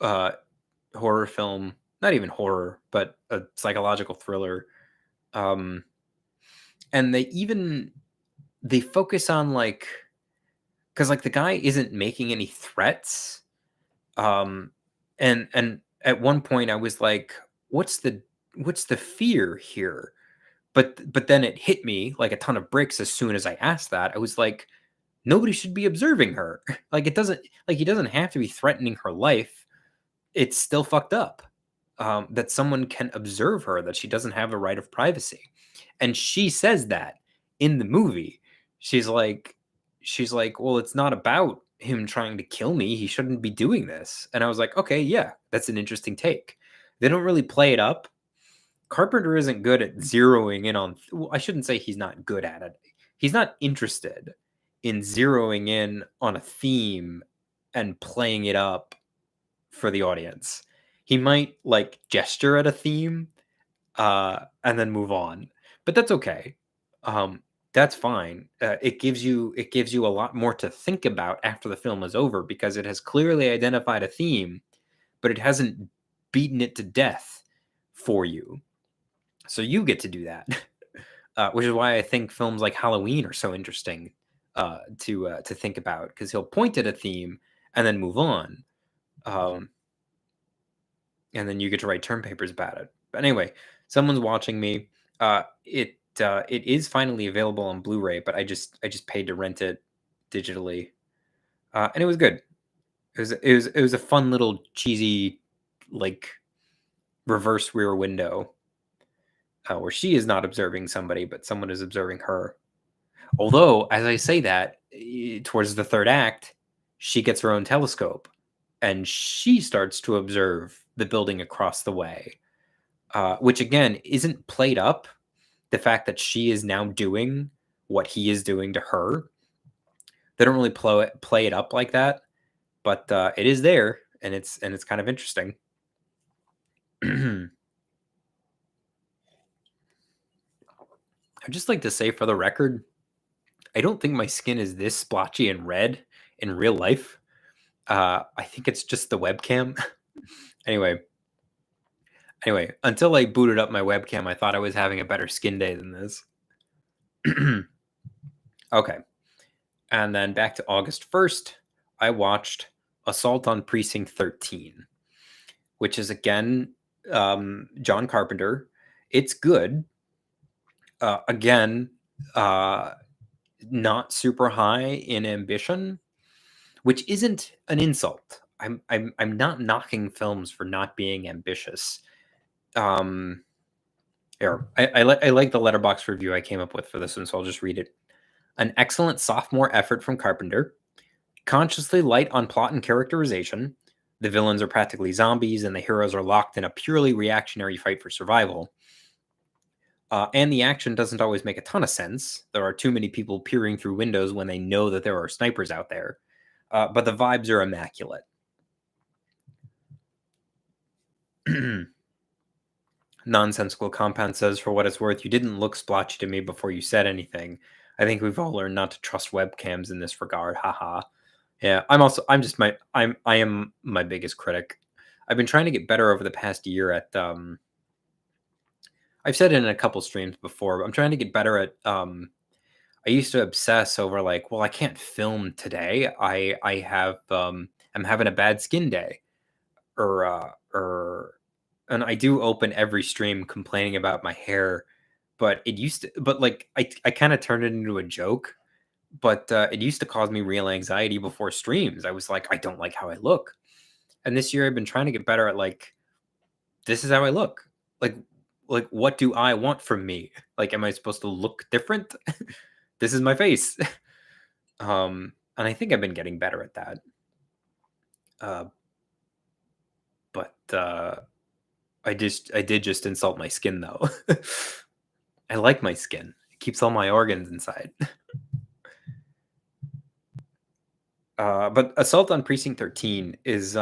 horror film. Not even horror, but a psychological thriller. Um, and they focus on because like the guy isn't making any threats. And at one point I was like, what's the fear here? But then it hit me like a ton of bricks as soon as I asked that. I was like, nobody should be observing her. Like it doesn't like he doesn't have to be threatening her life. It's still fucked up. That someone can observe her, that she doesn't have a right of privacy. And she says that in the movie. She's like, well, it's not about him trying to kill me. He shouldn't be doing this. And I was like, okay, yeah, that's an interesting take. They don't really play it up. Carpenter isn't good at zeroing in on. Well, I shouldn't say he's not good at it. He's not interested in zeroing in on a theme and playing it up for the audience. He might like gesture at a theme and then move on, but that's okay. That's fine. It gives you a lot more to think about after the film is over because it has clearly identified a theme, but it hasn't beaten it to death for you. So you get to do that, which is why I think films like Halloween are so interesting to think about because he'll point at a theme and then move on, and then you get to write term papers about it. But anyway, someone's watching me. It is finally available on Blu-ray, but I just paid to rent it digitally, and it was good. It was a fun little cheesy like reverse rear window where she is not observing somebody, but someone is observing her. Although, as I say that, towards the third act, she gets her own telescope and she starts to observe the building across the way, which again isn't played up. The fact that she is now doing what he is doing to her, they don't really play it up like that, but it is there, and it's kind of interesting. I'd just like to say for the record, I don't think my skin is this splotchy and red in real life. I think it's just the webcam. Anyway, until I booted up my webcam, I thought I was having a better skin day than this. Okay. And then back to August 1st, I watched Assault on Precinct 13, which is again John Carpenter. It's good. Again, not super high in ambition, which isn't an insult. I'm not knocking films for not being ambitious. Here, I like the letterbox review I came up with for this one, so I'll just read it. An excellent sophomore effort from Carpenter, consciously light on plot and characterization. The villains are practically zombies, and the heroes are locked in a purely reactionary fight for survival. And the action doesn't always make a ton of sense. There are too many people peering through windows when they know that there are snipers out there. But the vibes are immaculate. Nonsensical Compound says, for what it's worth, you didn't look splotchy to me before you said anything. I think we've all learned not to trust webcams in this regard. Haha. Yeah, I am my biggest critic. I've been trying to get better over the past year at I've said it in a couple streams before, but I'm trying to get better at I used to obsess over like, well, I can't film today. I have I'm having a bad skin day. Or and I do open every stream complaining about my hair, but like I kind of turned it into a joke, but it used to cause me real anxiety before streams. I was like, I don't like how I look. And this year I've been trying to get better at like, this is how I look. Like what do I want from me? Like, am I supposed to look different? This is my face. And I think I've been getting better at that. But I did just insult my skin though. I like my skin. It keeps all my organs inside. But Assault on Precinct 13 is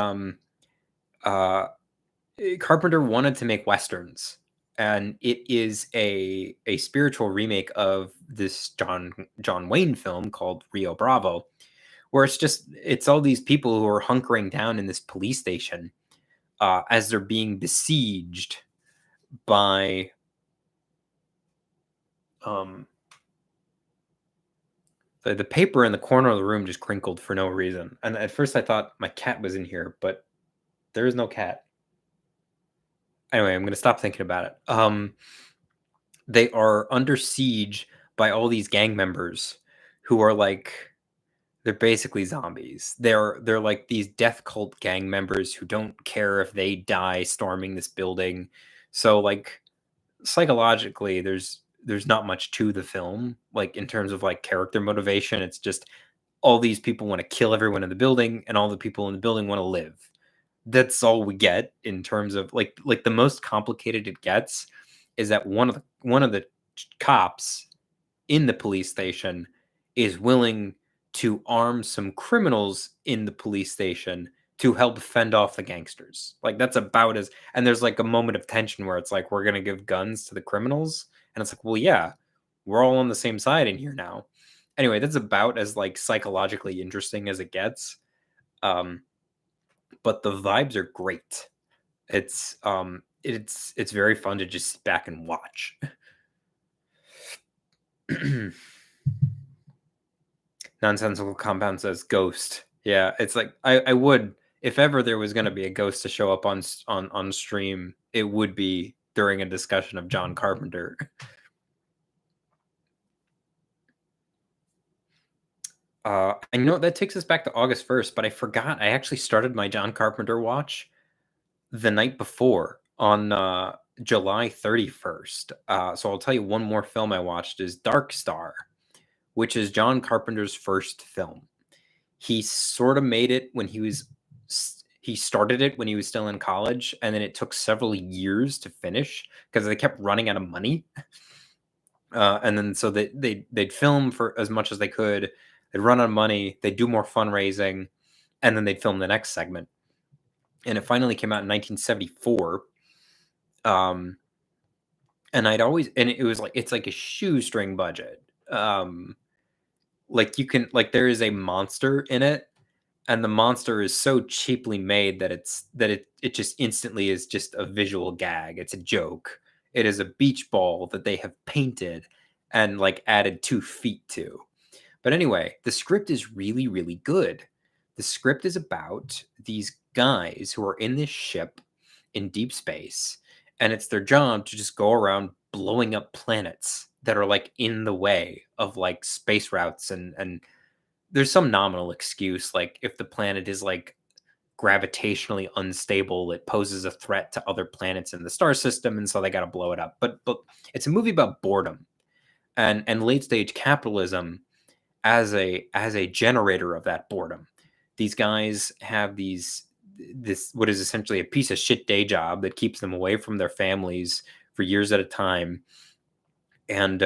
Carpenter wanted to make westerns, and it is a spiritual remake of this John Wayne film called Rio Bravo, where it's all these people who are hunkering down in this police station as they're being besieged by the paper in the corner of the room just crinkled for no reason. And at first I thought my cat was in here, but there is no cat. Anyway, I'm going to stop thinking about it. They are under siege by all these gang members who are like, they're basically zombies. They're like these death cult gang members who don't care if they die storming this building. So like psychologically, there's not much to the film, like, in terms of, like, character motivation. It's just all these people wanna kill everyone in the building, and all the people in the building wanna live. That's all we get in terms of, like, the most complicated it gets is that one of the cops in the police station is willing to arm some criminals in the police station to help fend off the gangsters. Like, that's about as, and there's like a moment of tension where it's like, we're going to give guns to the criminals. And it's like, well, yeah, we're all on the same side in here now. Anyway, that's about as like psychologically interesting as it gets. Um, but the vibes are great. It's very fun to just sit back and watch. Nonsensical Compound says Ghost. Yeah, it's like I would, if ever there was going to be a ghost to show up on stream, it would be during a discussion of John Carpenter. I know that takes us back to August 1st, but I forgot I actually started my John Carpenter watch the night before on July 31st. So I'll tell you one more film I watched is Dark Star, which is John Carpenter's first film. He sort of made it when he started it when he was still in college, and then it took several years to finish because they kept running out of money. And then so they'd film for as much as they could. They'd run out of money. They'd do more fundraising, and then they'd film the next segment. And it finally came out in 1974. And it was like, it's like a shoestring budget. Like there is a monster in it, and the monster is so cheaply made that it just instantly is just a visual gag. It's a joke. It is a beach ball that they have painted and like added 2 feet to. But anyway, the script is really, really good. The script is about these guys who are in this ship in deep space, and it's their job to just go around blowing up planets that are like in the way of like space routes, and there's some nominal excuse, like if the planet is like gravitationally unstable, it poses a threat to other planets in the star system, and so they got to blow it up. But it's a movie about boredom and late stage capitalism as a generator of that boredom. These guys have this what is essentially a piece of shit day job that keeps them away from their families for years at a time, and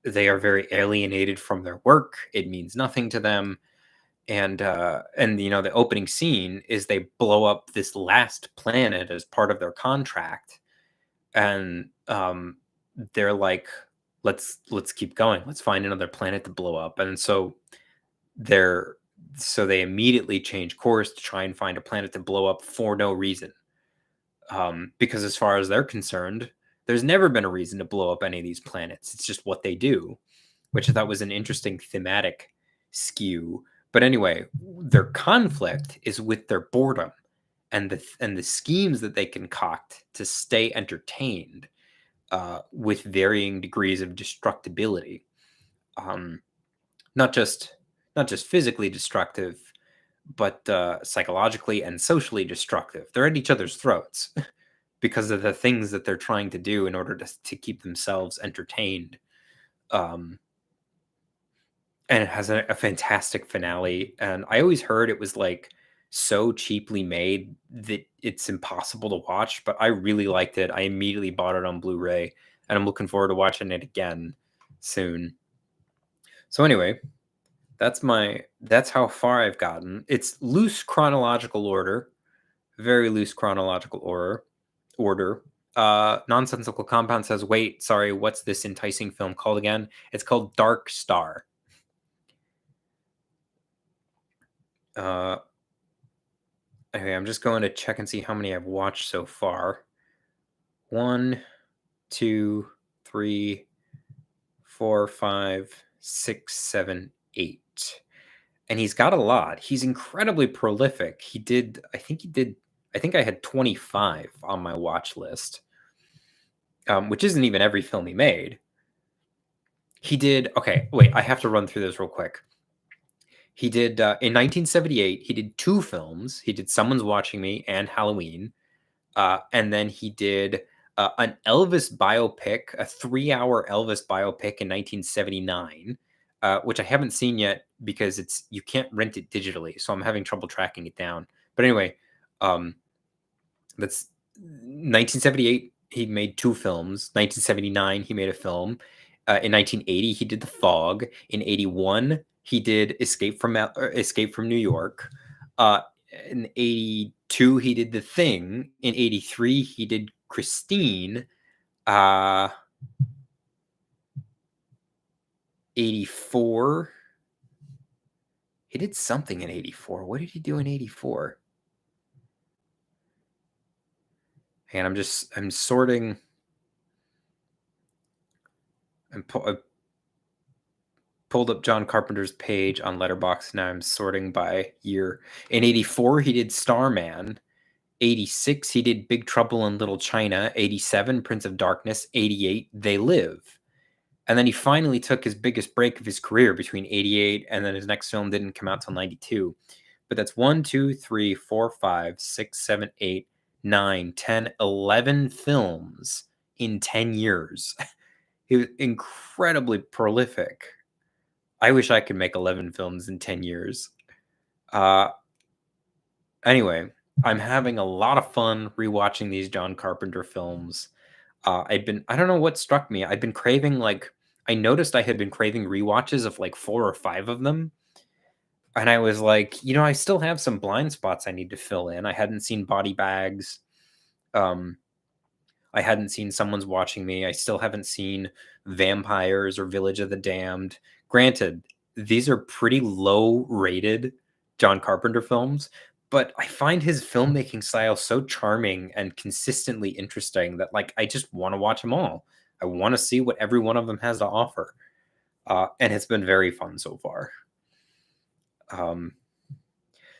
they are very alienated from their work. It means nothing to them. And the opening scene is they blow up this last planet as part of their contract, and they're like, let's keep going, let's find another planet to blow up. And so they immediately change course to try and find a planet to blow up for no reason, because as far as they're concerned, there's never been a reason to blow up any of these planets. It's just what they do, which I thought was an interesting thematic skew. But anyway, their conflict is with their boredom and the schemes that they concoct to stay entertained, with varying degrees of destructibility. Not just physically destructive, but psychologically and socially destructive. They're at each other's throats because of the things that they're trying to do in order to keep themselves entertained. And it has a fantastic finale. And I always heard it was like so cheaply made that it's impossible to watch, but I really liked it. I immediately bought it on Blu-ray, and I'm looking forward to watching it again soon. So anyway, that's how far I've gotten. It's loose chronological order, very loose chronological order. Nonsensical Compound says, wait, sorry, what's this enticing film called again? It's called Dark Star. Okay, I'm just going to check and see how many I've watched so far. 1, 2, 3, 4, 5, 6, 7, 8. And he's got a lot. He's incredibly prolific. I think I had 25 on my watch list, which isn't even every film he made. Okay, wait, I have to run through this real quick. He did, in 1978, he did 2 films. He did Someone's Watching Me and Halloween. And then he did an Elvis biopic, a 3-hour Elvis biopic in 1979, which I haven't seen yet because you can't rent it digitally, so I'm having trouble tracking it down. But anyway, um, that's 1978. He made 2 films. 1979, he made a film. In 1980, he did The Fog. In 81, he did Escape from New York. Uh, in 82, he did The Thing. In 83, he did Christine. 84. He did something in 84. What did he do in 84? And I'm sorting. I pulled up John Carpenter's page on Letterboxd. Now I'm sorting by year. In 84, he did Starman. 86, he did Big Trouble in Little China. 87, Prince of Darkness. 88, They Live. And then he finally took his biggest break of his career between 88 and then his next film didn't come out till 92. But that's 1, 2, 3, 4, 5, 6, 7, 8, 9, 10, 11 films in 10 years. He was incredibly prolific. I wish I could make 11 films in 10 years. Anyway, I'm having a lot of fun rewatching these John Carpenter films. I don't know what struck me. I've been craving, I noticed I had been craving rewatches of like 4 or 5 of them. And I was like, I still have some blind spots I need to fill in. I hadn't seen Body Bags. I hadn't seen Someone's Watching Me. I still haven't seen Vampires or Village of the Damned. Granted, these are pretty low rated John Carpenter films, but I find his filmmaking style so charming and consistently interesting that I just want to watch them all. I want to see what every one of them has to offer. And it's been very fun so far.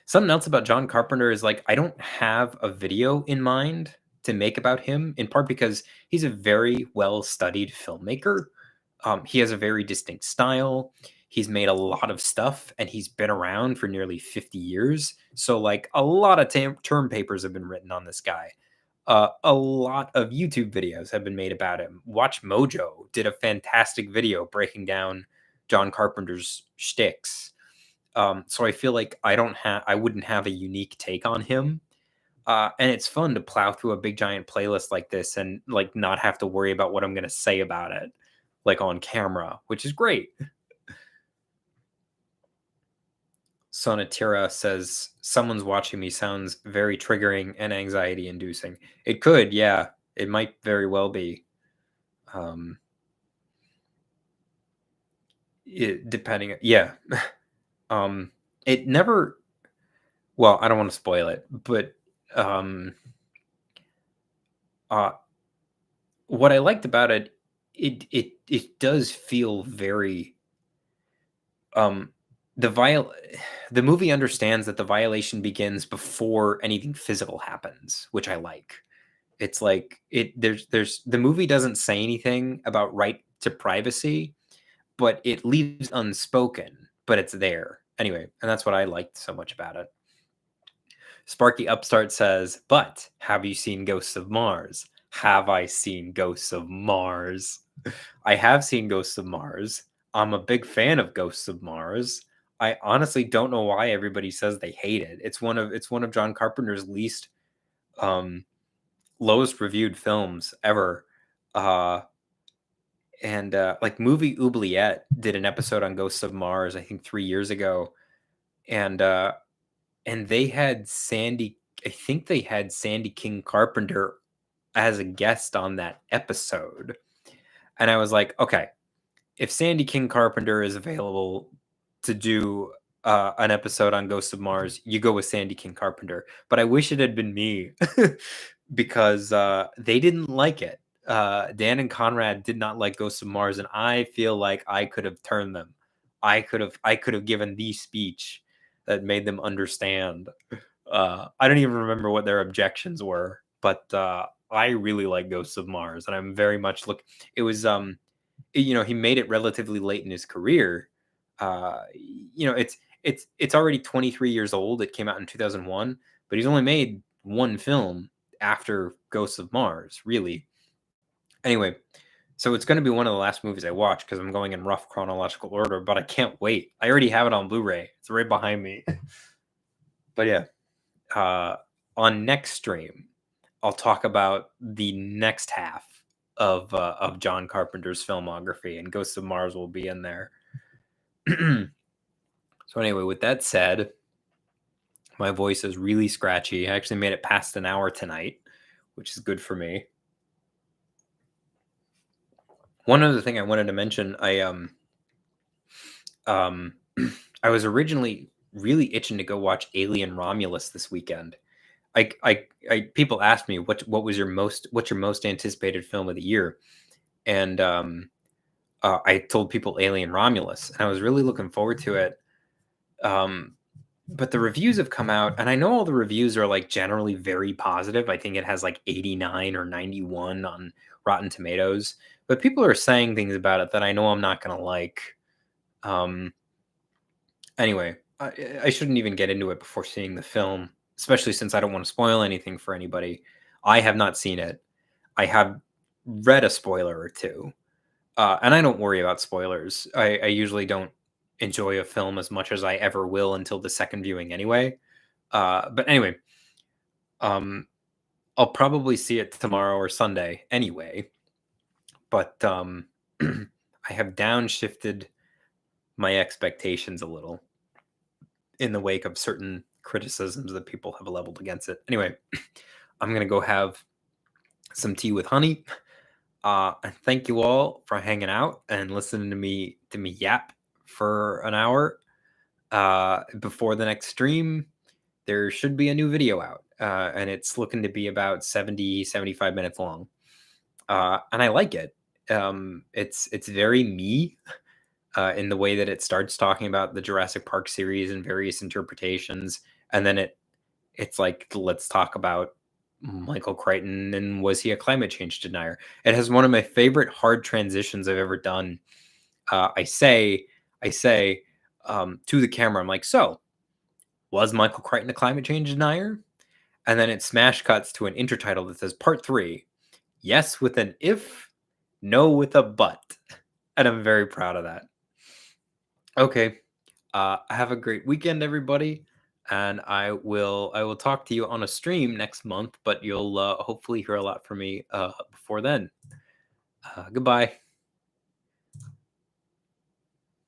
Something else about John Carpenter is I don't have a video in mind to make about him, in part because he's a very well-studied filmmaker. He has a very distinct style. He's made a lot of stuff, and he's been around for nearly 50 years. So, a lot of term papers have been written on this guy. A lot of YouTube videos have been made about him. Watch Mojo did a fantastic video breaking down John Carpenter's shticks. So I feel like I wouldn't have a unique take on him. And it's fun to plow through a big giant playlist like this and not have to worry about what I'm going to say about it, on camera, which is great. Sonatira says, Someone's Watching Me sounds very triggering and anxiety inducing. It could, yeah. It might very well be. Depending, yeah. It never, well, I don't want to spoil it, but what I liked about it, it does feel very the movie understands that the violation begins before anything physical happens, which I like. It's there's the movie doesn't say anything about right to privacy, but it leaves unspoken, but it's there anyway, and that's what I liked so much about it. Sparky Upstart says, but have you seen Ghosts of Mars? Have I seen Ghosts of Mars? I have seen Ghosts of Mars. I'm a big fan of Ghosts of Mars. I honestly don't know why everybody says they hate it. It's one of John Carpenter's least lowest reviewed films ever. And Movie Oubliette did an episode on Ghosts of Mars, I think 3 years ago. And they had Sandy King Carpenter as a guest on that episode. And I was like, okay, if Sandy King Carpenter is available to do an episode on Ghosts of Mars, you go with Sandy King Carpenter. But I wish it had been me because they didn't like it. Dan and Conrad did not like Ghosts of Mars, and I feel like I could have turned them. I could have given the speech that made them understand. I don't even remember what their objections were, but I really like Ghosts of Mars, and I'm very much it was he made it relatively late in his career. It's already 23 years old. It came out in 2001, but he's only made one film after Ghosts of Mars, really. Anyway, so it's going to be one of the last movies I watch because I'm going in rough chronological order, but I can't wait. I already have it on Blu-ray. It's right behind me. But yeah, on next stream, I'll talk about the next half of John Carpenter's filmography, and Ghosts of Mars will be in there. So anyway, with that said, my voice is really scratchy. I actually made it past an hour tonight, which is good for me. One other thing I wanted to mention, I was originally really itching to go watch Alien Romulus this weekend. People asked me what's your most anticipated film of the year, and I told people Alien Romulus, and I was really looking forward to it. But the reviews have come out, and I know all the reviews are like generally very positive. I think it has like 89 or 91 on Rotten Tomatoes, but people are saying things about it that I know I'm not going to like. Anyway, I shouldn't even get into it before seeing the film, especially since I don't want to spoil anything for anybody. I have not seen it. I have read a spoiler or two, and I don't worry about spoilers. I usually don't enjoy a film as much as I ever will until the second viewing anyway. But anyway, I'll probably see it tomorrow or Sunday anyway. But I have downshifted my expectations a little in the wake of certain criticisms that people have leveled against it. Anyway, I'm gonna go have some tea with honey. And thank you all for hanging out and listening to me yap for an hour. Before the next stream, there should be a new video out, and it's looking to be about 75 minutes long. And I like it. It's very me. In the way that it starts talking about the Jurassic Park series and various interpretations, and then it's like, let's talk about Michael Crichton and was he a climate change denier? It has one of my favorite hard transitions I've ever done. I say to the camera, I'm like, so was Michael Crichton a climate change denier? And then it smash cuts to an intertitle that says part 3. Yes with an if, no with a but. And I'm very proud of that. Okay. Have a great weekend, everybody, and I will talk to you on a stream next month. But you'll hopefully hear a lot from me before then. Goodbye.